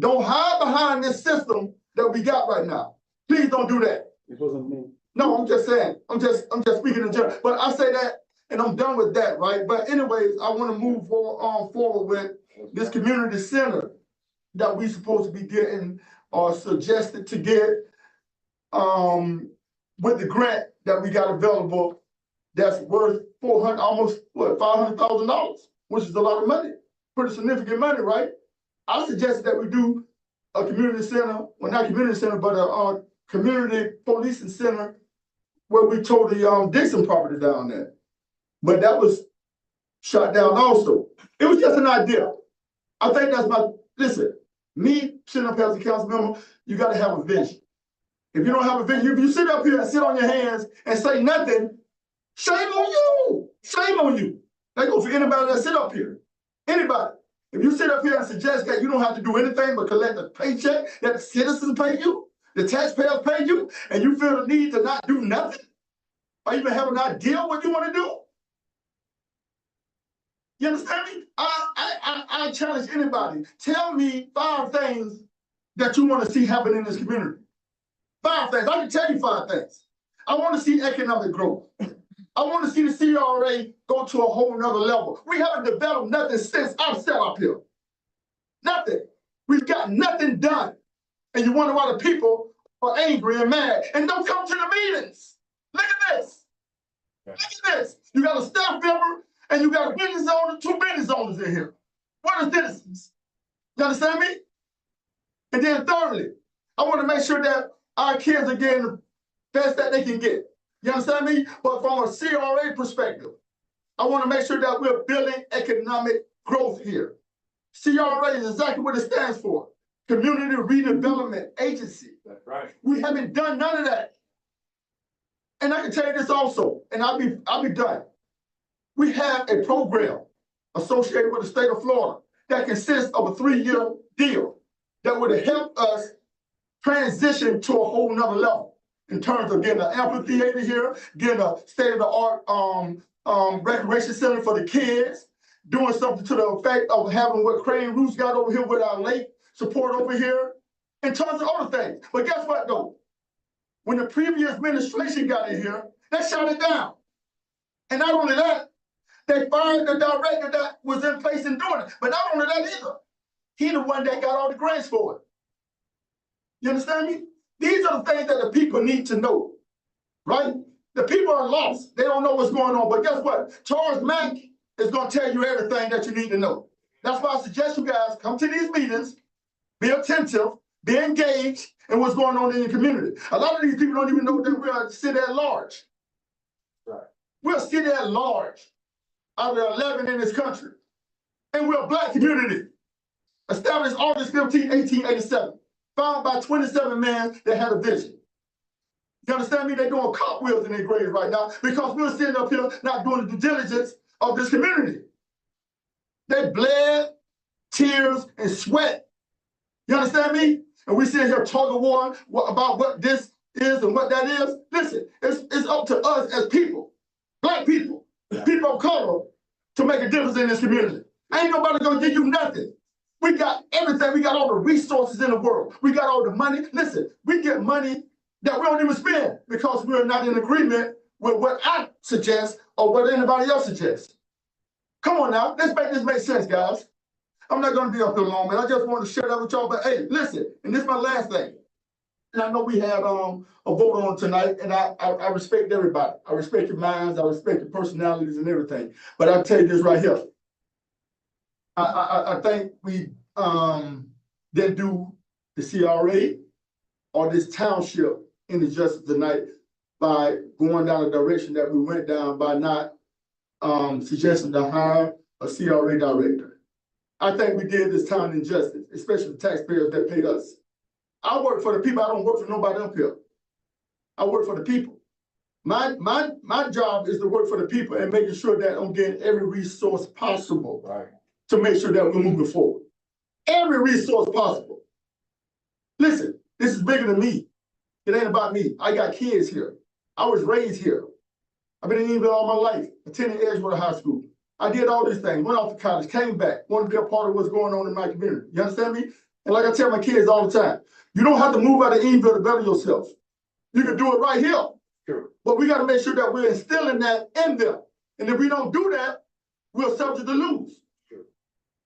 Don't hide behind this system that we got right now. Please don't do that. It wasn't me. No, I'm just saying. I'm just speaking in general. But I say that, and I'm done with that, right? But anyways, I want to move forward with this community center that we supposed to be getting or suggested to get with the grant that we got available that's worth almost $500,000, which is a lot of money, pretty significant money, right? I suggested that we do a community center, well, not community center, but a community policing center where we tore the Dixon property down there. But that was shot down also. It was just an idea. I think listen, me sitting up here as a council member, you gotta have a vision. If you don't have a vision, if you sit up here and sit on your hands and say nothing, shame on you. Shame on you. That goes for anybody that sit up here. Anybody. If you sit up here and suggest that you don't have to do anything but collect a paycheck that the citizens pay you, the taxpayers pay you, and you feel the need to not do nothing, or even have an idea what you want to do, you understand me? I challenge anybody. Tell me 5 things that you want to see happen in this community. 5 things. I can tell you 5 things. I want to see economic growth. I want to see the CRA go to a whole nother level. We haven't developed nothing since I've sat up here. Nothing. We've got nothing done. And you wonder why the people are angry and mad and don't come to the meetings. Look at this. Look at this. You got a staff member and you got a business owner, 2 business owners in here. What are citizens? You understand me? And then thirdly, I want to make sure that our kids are getting the best that they can get. You understand me? But from a CRA perspective, I want to make sure that we're building economic growth here. CRA is exactly what it stands for. Community Redevelopment Agency. That's right. We haven't done none of that. And I can tell you this also, and I'll be done. We have a program associated with the state of Florida that consists of a 3-year deal that would help us transition to a whole nother level in terms of getting an amphitheater here, getting a state-of-the-art recreation center for the kids, doing something to the effect of having what Crane Roots got over here with our lake support over here, in terms of other things. But guess what though? When the previous administration got in here, they shut it down. And not only that, they fired the director that was in place in doing it. But not only that either, he the one that got all the grants for it. You understand me? These are the things that the people need to know, right? The people are lost. They don't know what's going on. But guess what? Charles Mack is going to tell you everything that you need to know. That's why I suggest you guys come to these meetings, be attentive, be engaged in what's going on in your community. A lot of these people don't even know that we're a city at large. Right. We're a city at large out of 11 in this country. And we're a Black community. Established August 15, 1887. Found by 27 men that had a vision. You understand me? They're doing cartwheels in their graves right now because we're sitting up here not doing the due diligence of this community. They bled, tears, and sweat. You understand me? And we sit here talking about what this is and what that is. Listen, it's up to us as people, Black people, people of color, to make a difference in this community. Ain't nobody gonna give you nothing. We got everything. We got all the resources in the world. We got all the money. Listen, we get money that we don't even spend because we're not in agreement with what I suggest or what anybody else suggests. Come on now, let's make this make sense, guys. I'm not going to be up here long, man. I just wanted to share that with y'all. But hey, listen, and this is my last thing. And I know we had a vote on tonight, and I respect everybody. I respect your minds. I respect your personalities and everything. But I'll tell you this right here. I think we didn't do the CRA or this township any justice tonight by going down the direction that we went down by not suggesting to hire a CRA director. I think we did this town injustice, especially the taxpayers that paid us. I work for the people. I don't work for nobody up here. I work for the people. My job is to work for the people and making sure that I'm getting every resource possible. Right. To make sure that we're moving forward. Every resource possible. Listen, this is bigger than me. It ain't about me. I got kids here. I was raised here. I've been in Enville all my life, attended Edgewater High School. I did all these things, went off to college, came back, wanted to be a part of what's going on in my community. You understand me? And like I tell my kids all the time, you don't have to move out of Enville to better yourself. You can do it right here. Sure. But we got to make sure that we're instilling that in them. And if we don't do that, we're subject to lose. Sure.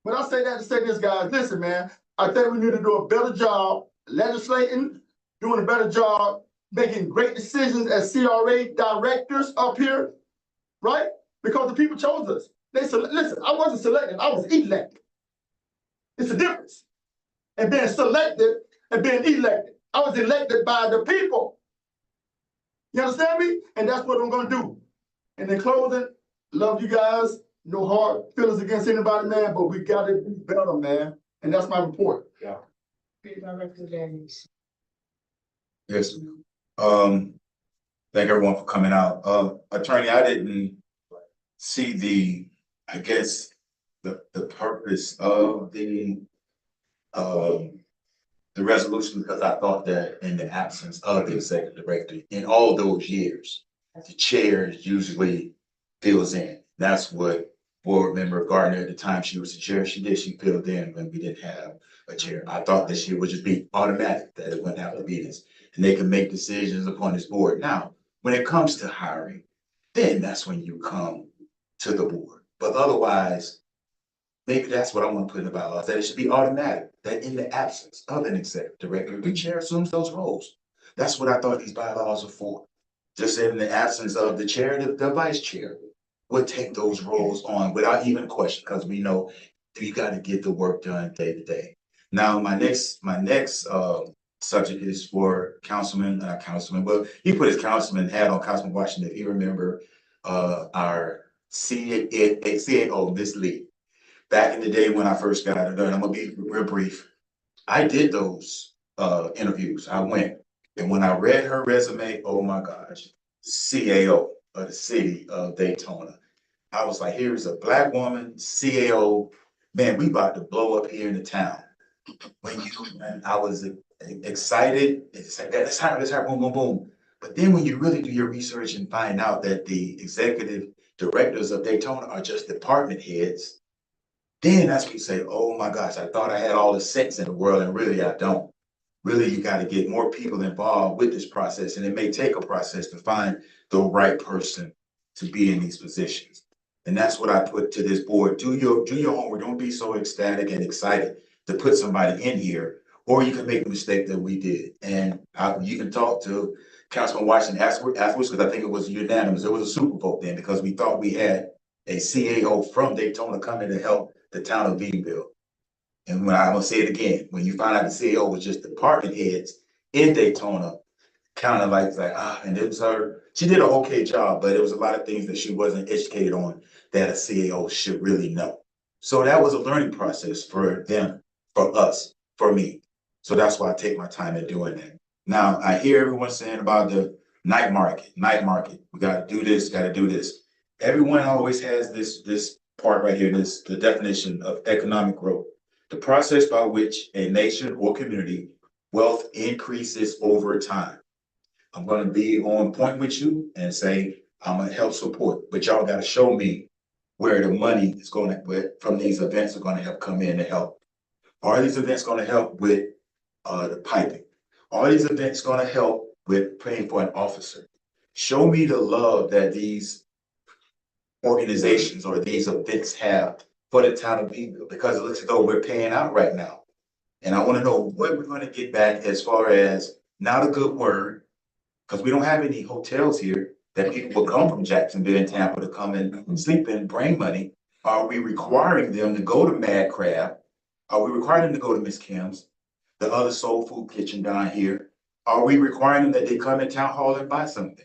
But I say that to say this, guys, listen, man, I think we need to do a better job legislating, doing a better job making great decisions as CRA directors up here, right? Because the people chose us. Listen, I wasn't selected, I was elected. It's a difference. And being selected and being elected. I was elected by the people. You understand me? And that's what I'm gonna do. And in closing, love you guys. No hard feelings against anybody, man, but we gotta be better, man. And that's my report. Yeah. Yes. Thank everyone for coming out. Attorney, I didn't see I guess, the purpose of the resolution, because I thought that in the absence of the executive director, in all those years, the chair usually fills in. That's what board member Gardner, at the time she was the chair, she filled in when we didn't have a chair. I thought that she would just be automatic, that it wouldn't have to be this. And they can make decisions upon this board. Now, when it comes to hiring, then that's when you come to the board. But otherwise, maybe that's what I want to put in the bylaws, that it should be automatic, that in the absence of an executive director, the chair assumes those roles. That's what I thought these bylaws are for. Just that in the absence of the chair, the vice chair would take those roles on without even question, because we know you got to get the work done day to day. Now, my next subject is for well, he put his councilman hat on, Councilman Washington. If you remember our CAO, Miss Lee. Back in the day when I first got out of there, and I'm gonna be real brief, I did those interviews. I went, and when I read her resume, oh my gosh, CAO of the city of Daytona. I was like, here's a Black woman, CAO, man, we about to blow up here in the town. And I was excited. It's like, let's hire, boom, boom, boom. But then when you really do your research and find out that the executive directors of Daytona are just department heads, then that's when you say, oh my gosh, I thought I had all the sense in the world, and really I don't. Really, you got to get more people involved with this process, and it may take a process to find the right person to be in these positions. And that's what I put to this board. Do your homework. Don't be so ecstatic and excited to put somebody in here, or you can make a mistake that we did. And you can talk to Councilman Washington afterwards, because I think it was unanimous. It was a super vote then, because we thought we had a CAO from Daytona coming to help the town of Beanville. And when I'm gonna say it again, when you find out the CEO was just department heads in Daytona, kind of like and it was her, she did an okay job, but it was a lot of things that she wasn't educated on that a CEO should really know. So that was a learning process for them, for us, for me. So that's why I take my time in doing that. Now, I hear everyone saying about the night market. We gotta do this, gotta do this. Everyone always has this part right here, the definition of economic growth. The process by which a nation or community wealth increases over time. I'm going to be on point with you and say I'm going to help support, but y'all got to show me where the money is going to, from these events are going to help come in to help. Are these events going to help with the piping? Are these events going to help with paying for an officer? Show me the love that these organizations or these events have for the town of Beanville, because it looks as though we're paying out right now. And I want to know what we're going to get back as far as not a good word, because we don't have any hotels here that people will come from Jacksonville and Tampa to come and sleep in, bring money. Are we requiring them to go to Mad Crab? Are we requiring them to go to Miss Kim's, the other soul food kitchen down here? Are we requiring them that they come in town hall and buy something?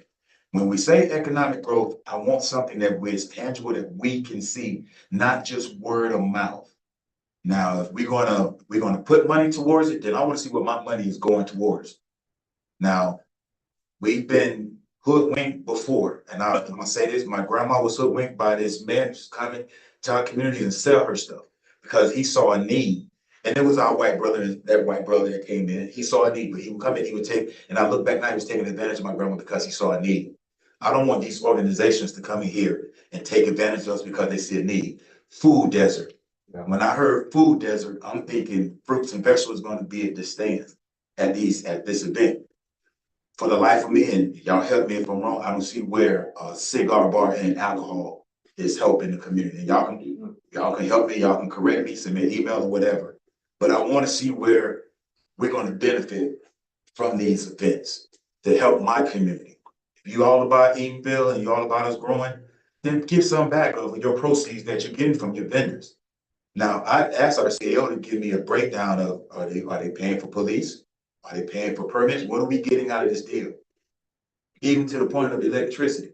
When we say economic growth, I want something that is tangible, that we can see, not just word of mouth. Now, if we're gonna put money towards it, then I want to see what my money is going towards. Now, we've been hoodwinked before, and I'm gonna say this, my grandma was hoodwinked by this man who's coming to our community and sell her stuff because he saw a need. And it was our white brother, that white brother that came in, he saw a need, but he would come in, he would take, and I look back now, he was taking advantage of my grandma because he saw a need. I don't want these organizations to come in here and take advantage of us because they see a need. Food desert. When I heard food desert, I'm thinking fruits and vegetables going to be at the stands at this event. For the life of me, and y'all help me if I'm wrong, I don't see where a cigar bar and alcohol is helping the community. And y'all can help me, y'all can correct me, send me an email or whatever. But I want to see where we're going to benefit from these events to help my community. If you all about Eatonville and you all about us growing, then give some back of your proceeds that you're getting from your vendors. Now, I asked our CEO to give me a breakdown of, are they paying for police? Are they paying for permits? What are we getting out of this deal? Even to the point of electricity.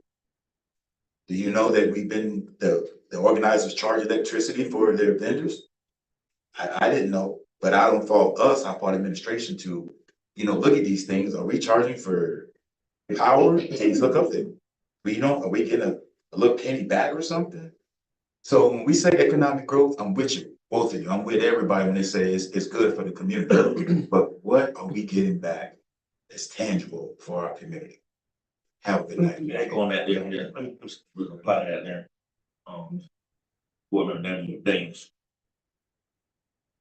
Do you know that the organizers charge electricity for their vendors? I didn't know, but I don't fault us, I fault administration to, look at these things. Are we charging for power? Please look up there. Are we getting a little penny back or something? So when we say economic growth, I'm with you, both of you. I'm with everybody when they say it's good for the community. But what are we getting back that's tangible for our community? Have a good night. Yeah, going back there, yeah, let me just apply that there. Board member Daniel Daines.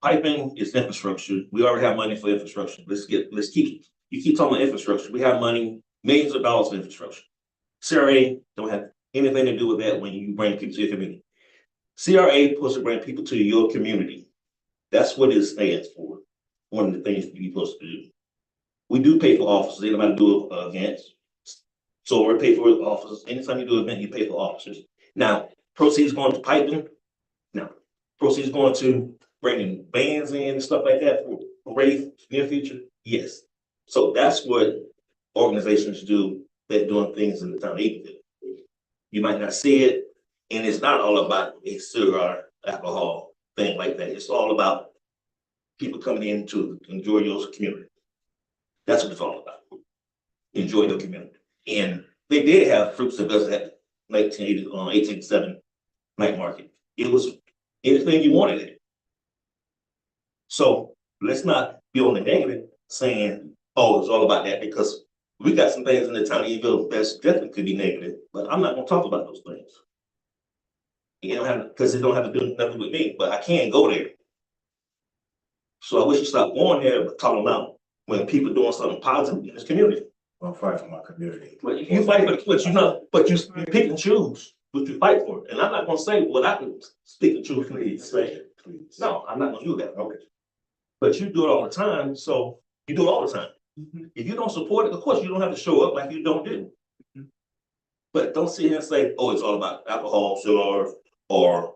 Piping is infrastructure. We already have money for infrastructure. You keep talking about infrastructure. We have money, millions of dollars for infrastructure. CRA don't have anything to do with that when you bring people to your community. CRA is supposed to bring people to your community. That's what it stands for. One of the things you're supposed to do. We do pay for officers. Anybody do events? So we pay for officers. Anytime you do an event, you pay for officers. Now, proceeds going to piping. Now, proceeds going to bringing bands in and stuff like that for race near future. Yes. So that's what organizations do that doing things in the town of Eatonville. You might not see it, and it's not all about a cigar, alcohol thing like that. It's all about people coming in to enjoy your community. That's what it's all about. Enjoy your community. And they did have fruits and vegetables at 1887 night market. It was anything you wanted it. So let's not be on the negative saying, oh, it's all about that, because we got some things in the town of Eatonville that definitely could be negative, but I'm not gonna talk about those things. You don't have, because it don't have to do nothing with me, but I can't go there. So I wish you stop going there, but talking about when people doing something positive in this community. I'm fighting for my community. But you fight for the, but you pick and choose what you fight for. And I'm not gonna say what I can speak and choose. Please. No, I'm not gonna do that. Okay. But you do it all the time, so you do it all the time. If you don't support it, of course you don't have to show up like you don't do. But don't sit here and say, oh, it's all about alcohol, cigars, or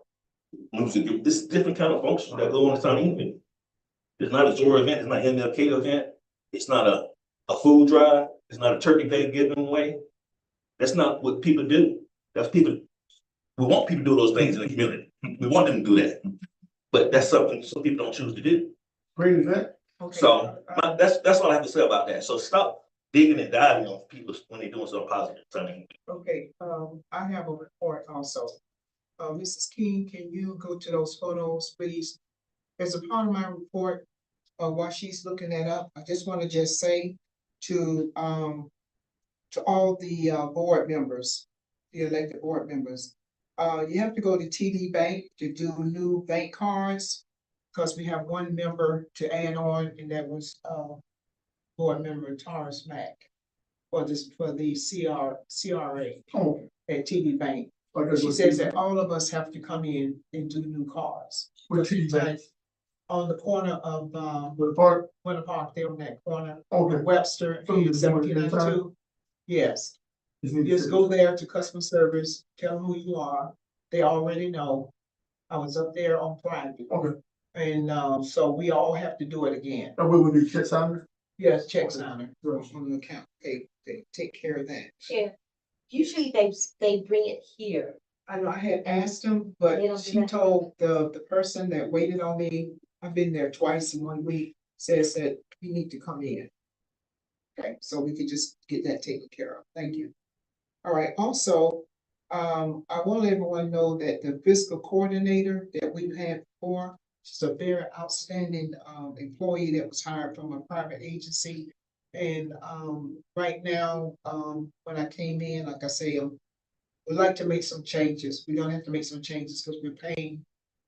music. This is different kind of functions that go on in town even. It's not a tour event, it's not an MLK event, it's not a food drive, it's not a turkey day given away. That's not what people do. That's people, we want people to do those things in the community. We want them to do that. But that's something some people don't choose to do. Great event. Okay. So that's all I have to say about that. So stop digging and diving on people when they're doing something positive. Okay, I have a report also. Mrs. King, can you go to those photos, please? As a part of my report, while she's looking that up, I just want to say to all the board members, the elected board members, you have to go to TD Bank to do new bank cards, because we have one member to add on, and that was board member Taurus Mack for the CRA Oh, at TD Bank. okay, She says that all of us have to come in and do new cards. With TD Bank. On the corner of With the park. Winter Park, there on that corner, Okay. Webster So you and just want to 1792. Yes, Just just go there to customer service, tell them who you are. They already know. I was up there on Friday. Okay. And so we all have to do it again. And we will be check signer. Yes, check Okay. signer Right. on the account. They take care of that. Yeah, usually they bring it here. I know I had asked them, They but don't do she that? told the person that waited on me, I've been there twice in 1 week, says that you need to come in. Okay, so we could just get that taken care of. Thank you. All right, also, I want to let everyone know that the fiscal coordinator that we've had before, she's a very outstanding, employee that was hired from a private agency. And, right now, when I came in, like I say, we'd like to make some changes. We're gonna have to make some changes because we're paying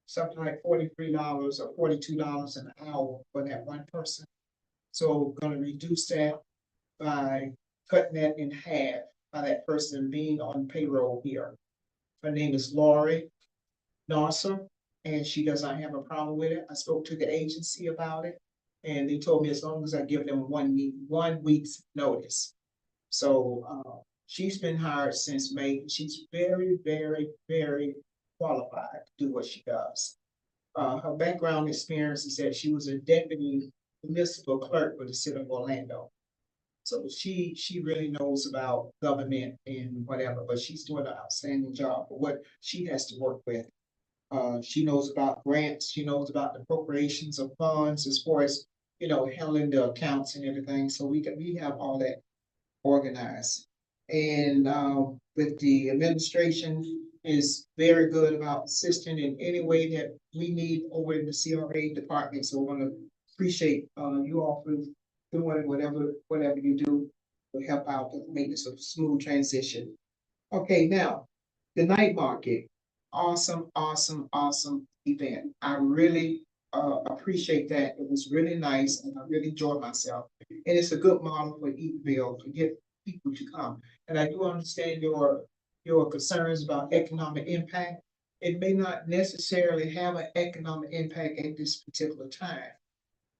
something like $43 or $42 an hour for that one person. So we're gonna reduce that by cutting that in half by that person being on payroll here. Her name is Lori Nasser, and she does not have a problem with it. I spoke to the agency about it, and they told me as long as I give them 1 week's notice. So, she's been hired since May. She's very, very, very qualified to do what she does. Her background experience is that she was a deputy municipal clerk for the city of Orlando. So she really knows about government and whatever, but she's doing an outstanding job for what she has to work with. She knows about grants, she knows about the appropriations of funds as far as, handling the accounts and everything. So we have all that organized. And, with the administration is very good about assisting in any way that we need over in the CRA department. So I want to appreciate, you all for doing whatever you do to help out to make this a smooth transition. Okay, now, the night market, awesome, awesome, awesome event. I really appreciate that. It was really nice and I really enjoyed myself. And it's a good model for Eatonville to get people to come. And I do understand your concerns about economic impact. It may not necessarily have an economic impact at this particular time.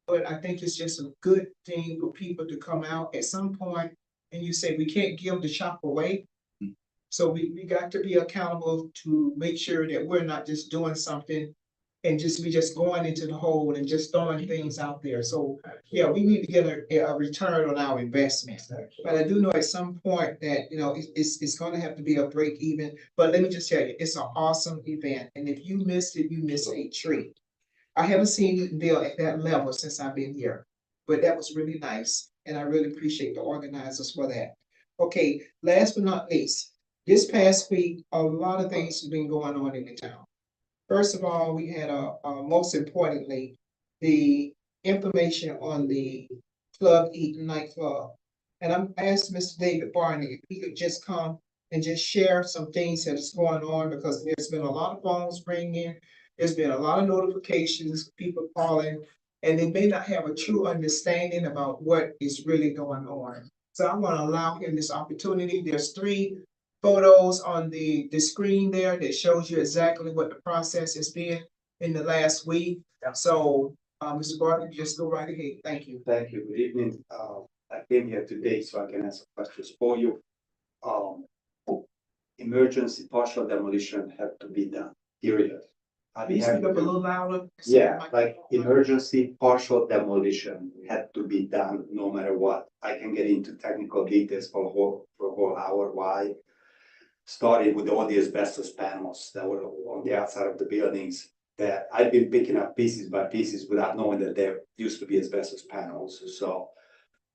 But I think it's just a good thing for people to come out at some point and you say, we can't give the shop away. So we got to be accountable to make sure that we're not just doing something and we just going into the hole and just throwing things out there. So, yeah, we need to get a return on our investment. But I do know at some point that, it's gonna have to be a break even. But let me just tell you, it's an awesome event. And if you missed it, you missed a treat. I haven't seen Bill at that level since I've been here, but that was really nice. And I really appreciate the organizers for that. Okay, last but not least, this past week, a lot of things have been going on in the town. First of all, we had most importantly, the information on the Club Eaton nightclub. And I asked Mr. David Barney if he could just come and just share some things that is going on because there's been a lot of phones ringing. There's been a lot of notifications, people calling, and they may not have a true understanding about what is really going on. So I'm gonna allow him this opportunity. There's 3 photos on the screen there that shows you exactly what the process has been in the last week. So, Mr. Barton, just go right ahead. Thank you. Thank you. Good evening. I came here today so I can answer questions for you. Emergency partial demolition had to be done, period. Can you speak up a little louder? Yeah, like emergency partial demolition had to be done no matter what. I can get into technical details for a whole hour why. Started with all the asbestos panels that were on the outside of the buildings that I've been picking up pieces by pieces without knowing that there used to be asbestos panels. So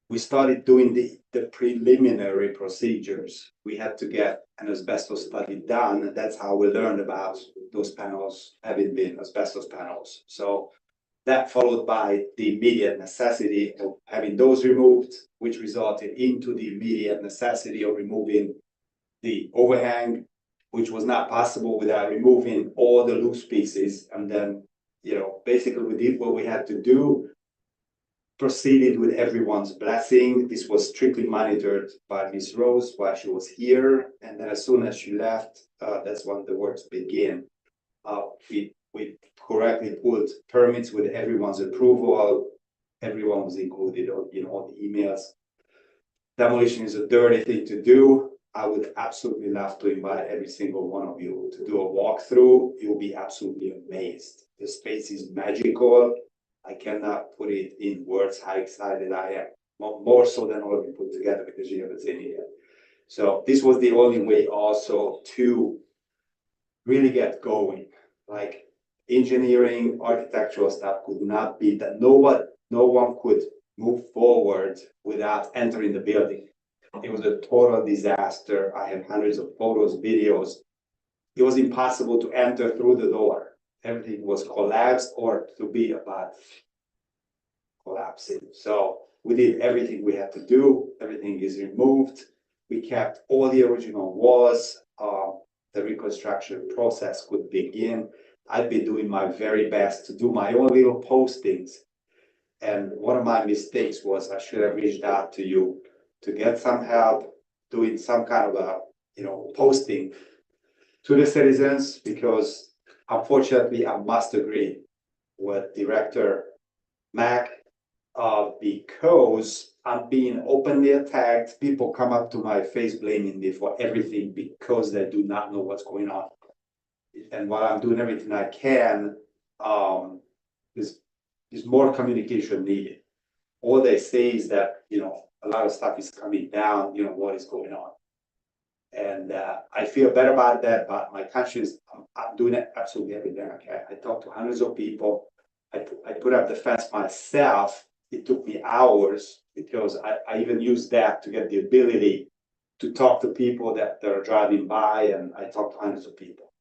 we started doing the preliminary procedures. We had to get an asbestos study done. That's how we learned about those panels having been asbestos panels. So that followed by the immediate necessity of having those removed, which resulted into the immediate necessity of removing the overhang, which was not possible without removing all the loose pieces. And then, basically we did what we had to do, proceeded with everyone's blessing. This was strictly monitored by Miss Rose while she was here. And then as soon as she left, that's when the works began. We correctly put permits with everyone's approval. Everyone was included on, all the emails. Demolition is a dirty thing to do. I would absolutely love to invite every single one of you to do a walkthrough. You'll be absolutely amazed. The space is magical. I cannot put it in words how excited I am. More so than all of you put together because you haven't seen it yet. So this was the only way also to really get going. Like engineering, architectural stuff could not be that no one could move forward without entering the building. It was a total disaster. I have hundreds of photos, videos. It was impossible to enter through the door. Everything was collapsed or to be about collapsing. So we did everything we had to do. Everything is removed. We kept all the original walls. The reconstruction process could begin. I've been doing my very best to do my own little postings. And one of my mistakes was I should have reached out to you to get some help doing some kind of a, posting to the citizens, because unfortunately I must agree with Director Mack, because I'm being openly attacked. People come up to my face blaming me for everything because they do not know what's going on. And while I'm doing everything I can, is more communication needed. All they say is that, a lot of stuff is coming down, what is going on. And I feel better about that, but my conscience, I'm doing it absolutely everything I can. I talked to hundreds of people. I put up the fence myself. It took me hours because I even used that to get the ability to talk to people that are driving by, and I talked to hundreds of people.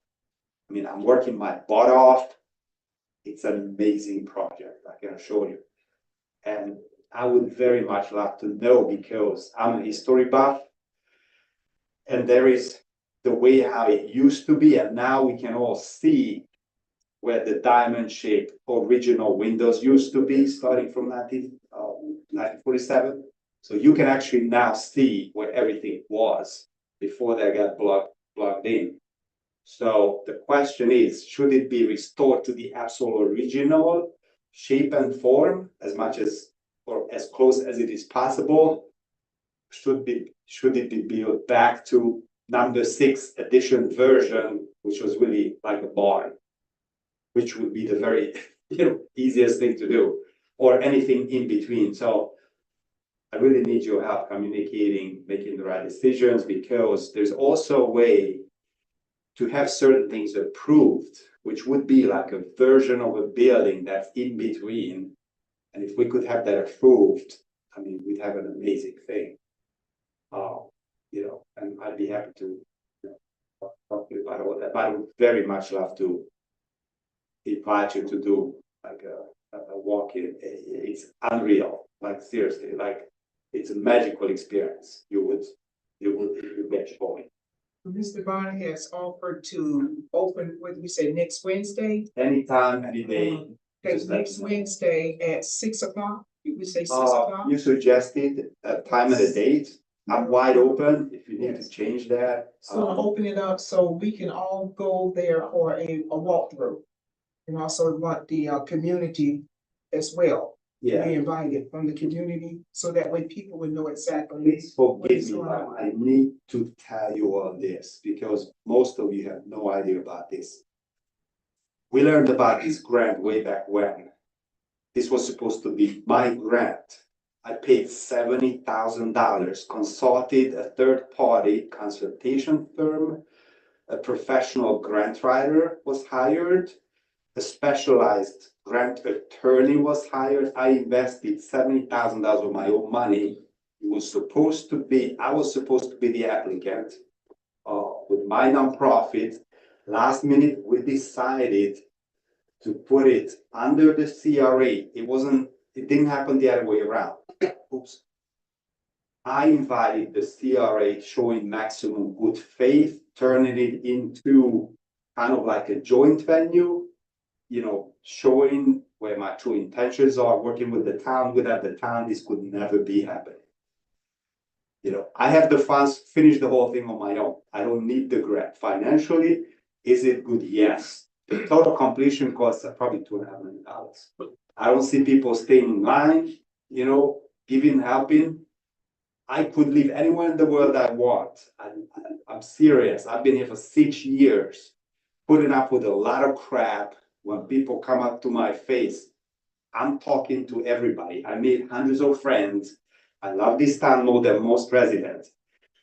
I mean, I'm working my butt off. It's an amazing project, I can assure you. And I would very much love to know, because I'm a history buff, and there is the way how it used to be, and now we can all see where the diamond-shaped original windows used to be, starting from 1947. So you can actually now see where everything was before they got plugged in. So the question is, should it be restored to the absolute original shape and form as much as, or as close as it is possible? Should it be built back to number 6 edition version, which was really like a barn, which would be the very easiest thing to do, or anything in between? So I really need your help communicating, making the right decisions, because there's also a way to have certain things approved, which would be like a version of a building that's in between. And if we could have that approved, I mean, we'd have an amazing thing. And I'd be happy to talk to you about all that. But I would very much love to invite you to do like a walk in. It's unreal, like seriously, like it's a magical experience. You would get going. Mr. Bonner has offered to open, what did we say, next Wednesday? Anytime, any day. Okay, Just let next me know. Wednesday at 6 o'clock. Did we say 6 o'clock? You suggested a time and a date. I'm wide open if you need to change that. So open it up so we can all go there for a walkthrough. And also want the community as well to Yeah, be invited from the community, so that way people would know exactly. please forgive me, but I need to tell you all this because most of you have no idea about this. We learned about this grant way back when. This was supposed to be my grant. I paid $70,000, consulted a third-party consultation firm, a professional grant writer was hired, a specialized grant attorney was hired. I invested $70,000 of my own money. I was supposed to be the applicant with my nonprofit. Last minute, we decided to put it under the CRA. It didn't happen the other way around. Oops. I invited the CRA, showing maximum good faith, turning it into kind of like a joint venue, showing where my true intentions are, working with the town. Without the town, this could never be happening. I have the funds, finish the whole thing on my own. I don't need the grant. Financially, is it good? Yes. The total completion costs are probably $2.5 million. I don't see people staying in line, giving, helping. I could live anywhere in the world I want. I'm serious. I've been here for 6 years, putting up with a lot of crap. When people come up to my face, I'm talking to everybody. I made hundreds of friends. I love this town more than most residents.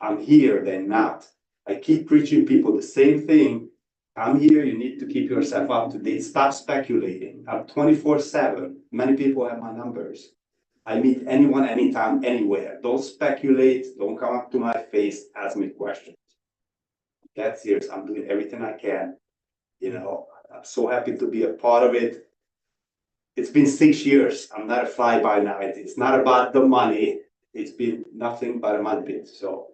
I'm here, they're not. I keep preaching people the same thing. I'm here, you need to keep yourself up to date. Stop speculating. I'm 24/7. Many people have my numbers. I meet anyone, anytime, anywhere. Don't speculate, don't come up to my face, ask me questions. That's serious. I'm doing everything I can. You know, I'm so happy to be a part of it. It's been 6 years. I'm not a fly by night. It's not about the money. It's been nothing but a money pit. So,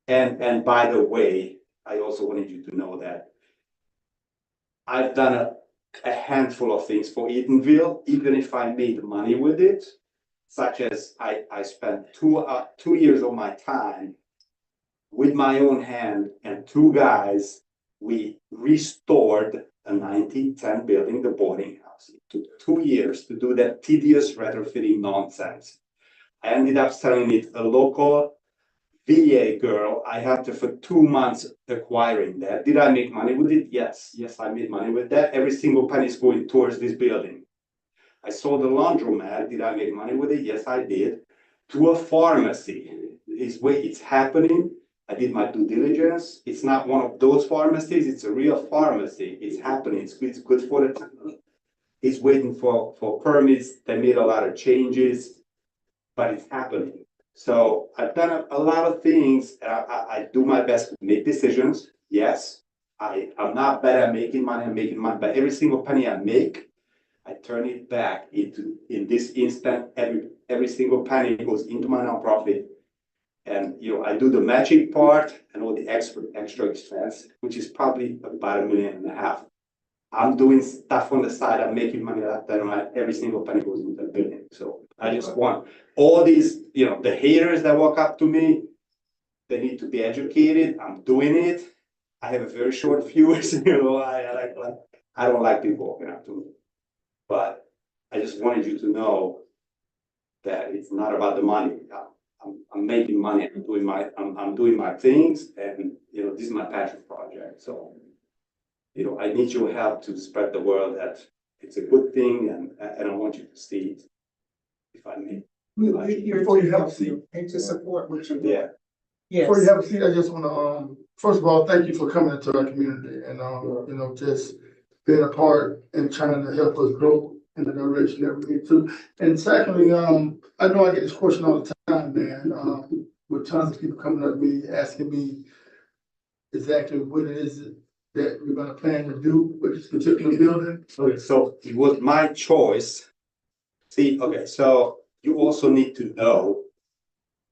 and by the way, I also wanted you to know that I've done a handful of things for Eatonville, even if I made money with it, such as I spent 2 years of my time with my own hand and 2 guys. We restored a 1910 building, the boarding house. It took 2 years to do that tedious retrofitting nonsense. I ended up selling it a local VA girl. I helped her for 2 months acquiring that. Did I make money with it? Yes. Yes, I made money with that. Every single penny is going towards this building. I sold a laundromat. Did I make money with it? Yes, I did. To a pharmacy. It's happening. I did my due diligence. It's not one of those pharmacies. It's a real pharmacy. It's happening. It's good for the town. It's waiting for permits. They made a lot of changes, but it's happening. So I've done a lot of things. I do my best to make decisions. Yes, I'm not bad at making money. I'm making money, but every single penny I make, I turn it back in this instant. Every single penny goes into my nonprofit. And I do the magic part and all the extra expense, which is probably about $1.5 million. I'm doing stuff on the side. I'm making money left and right. Every single penny goes into the building. So I just want all these, the haters that walk up to me, they need to be educated. I'm doing it. I have a very short fuse. I don't like people walking up to me. But I just wanted you to know that it's not about the money. I'm making money. I'm doing my things, and this is my passion project. So I need your help to spread the word that it's a good thing, and I want you to see it, if I may. We're here Before you to have a help seat. you and to support what you're Yeah. doing. Yes. Before you have a seat, I just wanna, first of all, thank you for coming into our community and, just being a part and trying to help us grow in the direction that we need to. And secondly, I know I get this question all the time, man, with tons of people coming up to me, asking me exactly what it is that we're gonna plan to do with this particular building. Okay, so it was my choice. See, okay, so you also need to know,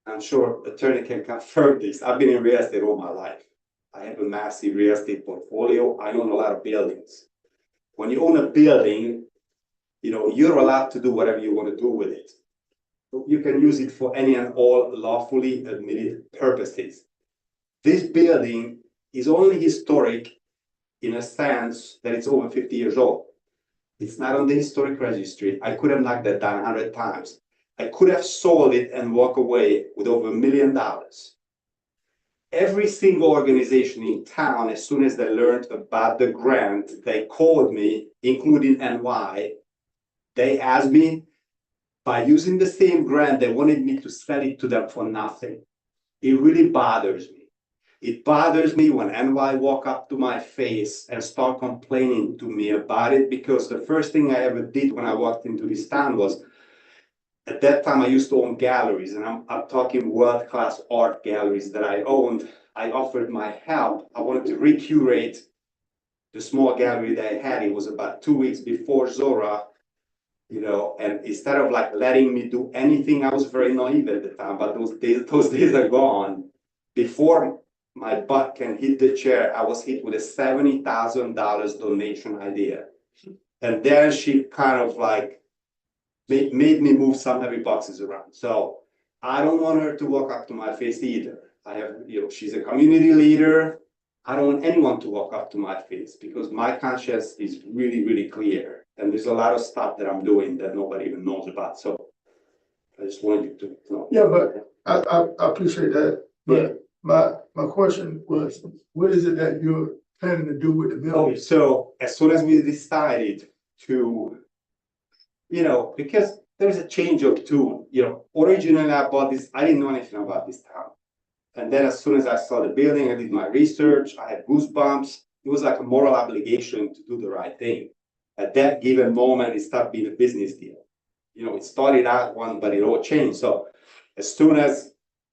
I'm sure attorney can confirm this. I've been in real estate all my life. I have a massive real estate portfolio. I own a lot of buildings. When you own a building, you're allowed to do whatever you want to do with it. You can use it for any and all lawfully admitted purposes. This building is only historic in a sense that it's over 50 years old. It's not on the historic registry. I could have knocked that down 100 times. I could have sold it and walk away with over $1 million. Every single organization in town, as soon as they learned about the grant, they called me, including NY. They asked me, by using the same grant, they wanted me to sell it to them for nothing. It really bothers me. It bothers me when NY walk up to my face and start complaining to me about it, because the first thing I ever did when I walked into this town was, at that time I used to own galleries, and I'm talking world-class art galleries that I owned. I offered my help. I wanted to recurate the small gallery that I had. It was about 2 weeks before Zora. And instead of letting me do anything, I was very naive at the time, but those days are gone. Before my butt can hit the chair, I was hit with a $70,000 donation idea. And then she kind of made me move some heavy boxes around. So I don't want her to walk up to my face either. She's a community leader. I don't want anyone to walk up to my face, because my conscience is really, really clear. And there's a lot of stuff that I'm doing that nobody even knows about. So I just wanted you to know. Yeah, but I appreciate that. But my question was, what is it that you're planning to do with the building? Okay, so as soon as we decided to, because there's a change of tune, originally I bought this, I didn't know anything about this town. And then as soon as I saw the building, I did my research, I had goosebumps. It was like a moral obligation to do the right thing. At that given moment, it started being a business deal. it started out one, but it all changed. So as soon as,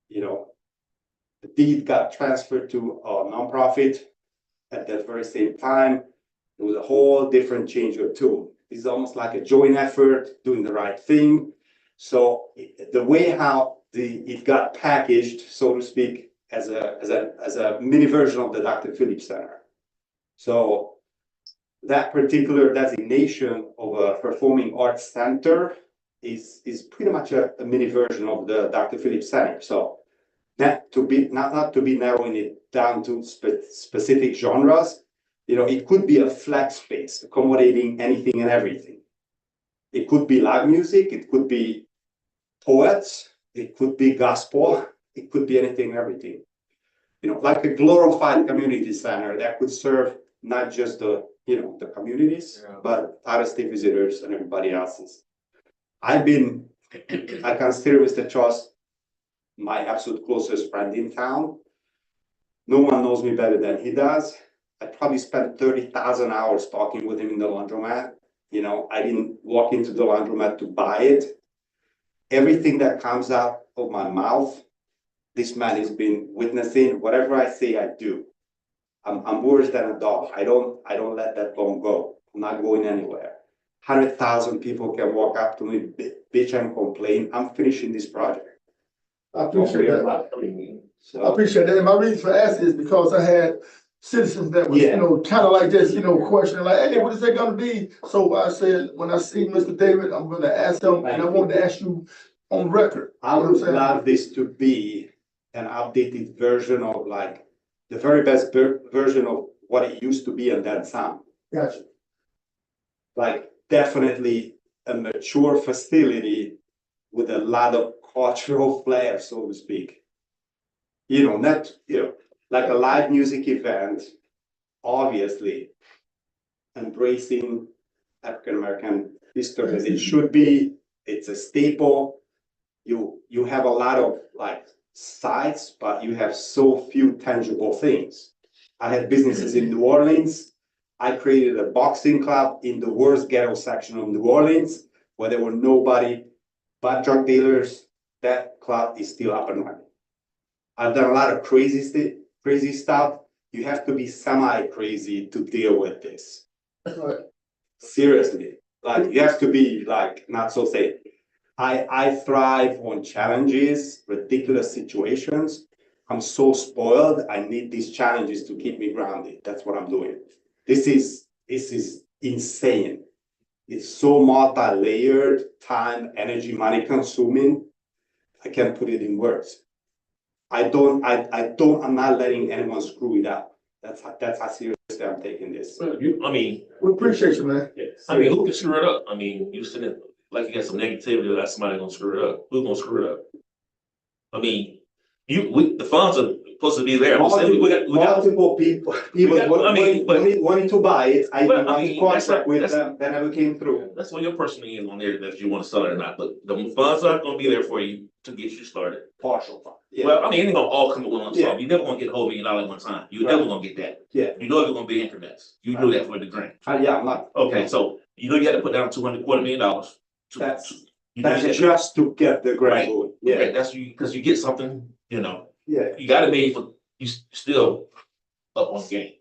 the deed got transferred to a nonprofit, at that very same time, it was a whole different change of tune. It's almost like a joint effort, doing the right thing. So the way how it got packaged, so to speak, as a mini version of the Dr. Phillips Center. So that particular designation of a performing arts center is pretty much a mini version of the Dr. Phillips Center. So not to be narrowing it down to specific genres, it could be a flex space accommodating anything and everything. It could be live music, it could be poets, it could be gospel, it could be anything and everything. Like a glorified community center that could serve not just the communities, but out-of-state visitors and everybody else's. I consider Mr. Charles my absolute closest friend in town. No one knows me better than he does. I probably spent 30,000 hours talking with him in the laundromat. I didn't walk into the laundromat to buy it. Everything that comes out of my mouth, this man has been witnessing. Whatever I say, I do. I'm worse than a dog. I don't let that bone go. I'm not going anywhere. 100,000 people can walk up to me, bitch, and complain. I'm finishing this project. I appreciate that. So, I appreciate that. And my reason for asking is because I had citizens that was, kind of like this, questioning like, hey, what is that gonna be? So I said, when I see Mr. David, I'm gonna ask him, and I wanted to ask you on record. I would love this to be an updated version of like the very best version of what it used to be and then some. Gotcha. Like definitely a mature facility with a lot of cultural flair, so to speak. Not, like a live music event, obviously embracing African American history as it should be. It's a staple. You have a lot of like sites, but you have so few tangible things. I had businesses in New Orleans. I created a boxing club in the worst ghetto section of New Orleans where there were nobody but drug dealers. That club is still up and running. I've done a lot of crazy stuff. You have to be semi-crazy to deal with this. Seriously, like you have to be like not so safe. I thrive on challenges, ridiculous situations. I'm so spoiled. I need these challenges to keep me grounded. That's what I'm doing. This is insane. It's so multi-layered, time, energy, money consuming. I can't put it in words. I'm not letting anyone screw it up. That's how seriously I'm taking this. We appreciate you, man. Who can screw it up? You said like you got some negativity that somebody gonna screw it up. Who's gonna screw it up? The funds are supposed to be there. Multiple people wanting to buy it. I did contract with them that never came through. That's what your personal is on there, if you want to sell it or not. But the funds are gonna be there for you to get you started. Partial fund. Yeah. Well, it ain't gonna all come at one time. You're never gonna get a whole $1 million at one time. You're never gonna get that. Yeah. You know it's gonna be increments. You know that for the grant. Yeah, I'm not. Okay, so you had to put down $225 million. That's just to get the grant. Right. Yeah. Okay, that's because you get something, Yeah. you got it made for you still up on the game.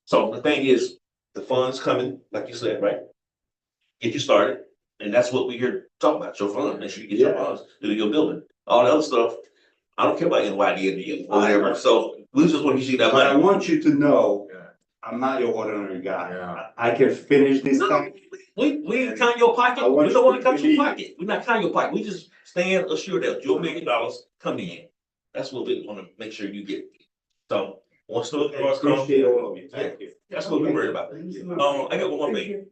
So the thing is, the funds coming, like you said, right? Get you started. And that's what we're here to talk about, your funds. Make sure you get your funds, do your building. All the other stuff, I don't care about NYD or whatever. So we just want to see that But money. I want you to know, I'm not your ordinary guy. I can finish this thing. We ain't counting your pocket. We don't want to count your pocket. We're not counting your pocket. We just stand assured that your $1 million come in. That's what we want to make sure you get. So once those draws come, Appreciate all of you. Thank you. that's what we're worried about. I got one more thing.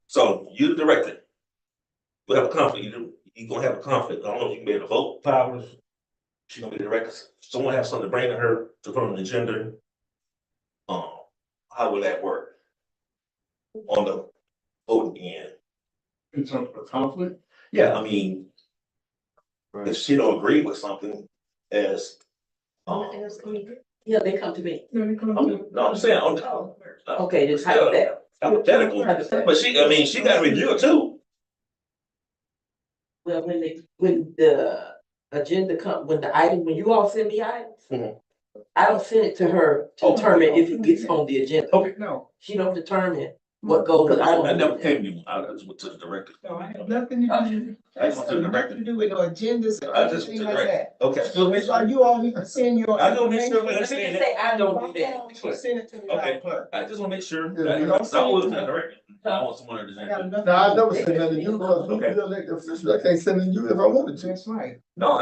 So you the director. We have a conflict. You're gonna have a conflict. I don't know if you can be able to vote powers. She's gonna be the director. Someone has something to bring to her to put on the agenda. How will that work? On the voting end. In terms of conflict? Yeah, if she don't agree with something as. Yeah, they come to me. I'm saying, Okay, just hypothetical. hypothetical, but she got to review it too. Well, when the agenda when the item, when you all send me items, Mhm. I don't send it to her to determine if it gets on the agenda. Okay. No. She don't determine what goes on. I never came to you, I just went to the director. No, I have nothing to do. I just went to the Nothing director. to do with no agendas or I just anything went to the like director. that. Okay. So make It's like you all need to send your. I don't make sure we Let me just understand say, that. I don't do that. Send it to the Okay. clerk. I just wanna make sure. Yeah, I you don't was say the it. director. I want someone to. I got enough. Now, I never said that to you, because you Okay. the elected official, I can't send it to you if I wanted to. That's right. No,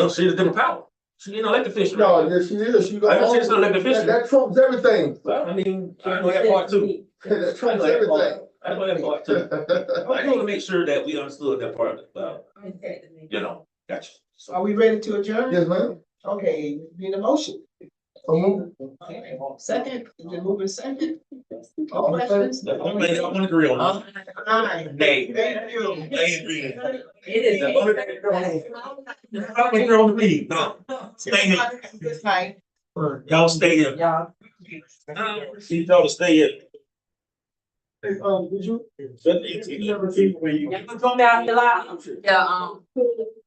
she has a different power. She ain't elected official. No, yes, she is, she I know she's an elected that, official. that trumps everything. Well, I mean, I know that part too. That I trumps know that part. everything. I know that part too. I just wanna make sure that we understood that part, you know, gotcha. Are we ready to adjourn? Yes, ma'am. Okay, need a motion. So move. Second, is it moving second? All All in favor? questions? I wanna agree on that. Aye. Nay. Thank you. They agree. It is. I'm here on the meeting, no, stay here, Good night. y'all stay here. Y'all. See y'all to stay here. Hey, did you? You never see where you. You gonna come down here live? Yeah,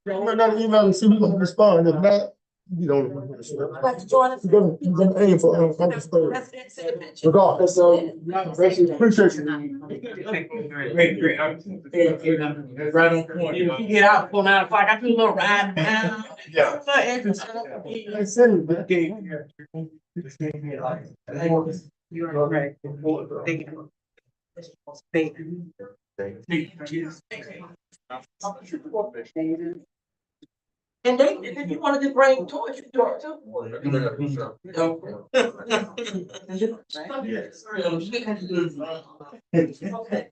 Send that email and see who's gonna respond, if not, you don't. like to join us? You're gonna aim for, August 3rd. President Simmons. Regardless, appreciate you. Great. Right on point. You get out for 9 o'clock, I do a little ride down. Yeah. Hey, send it, man. You are correct. Thank you. Thank you. And if you wanted to bring toys, you do it too. Okay.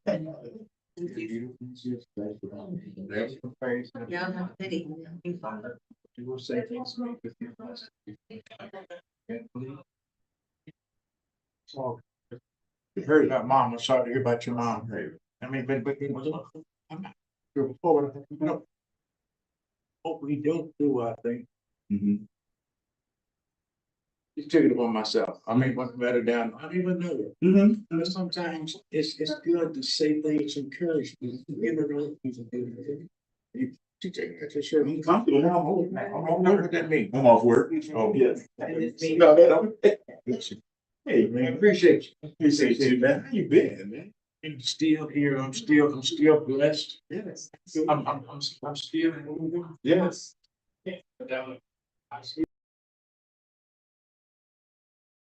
You heard about mom, I'm sorry to hear about your mom. I mean, but I'm not sure before, but you know. What we don't do, I think. Just took it upon myself. I mean, what's better down, I don't even know it. But sometimes it's good to say things, encourage you. You know, you take that to show you comfortable now. I'm old now. I don't know what that means. I'm off work. Oh, yes. No, that don't. Hey, man, appreciate you. Appreciate you, man. How you been, man? I'm still here. I'm still blessed. Yes. I'm still moving. Yes. Yeah. I see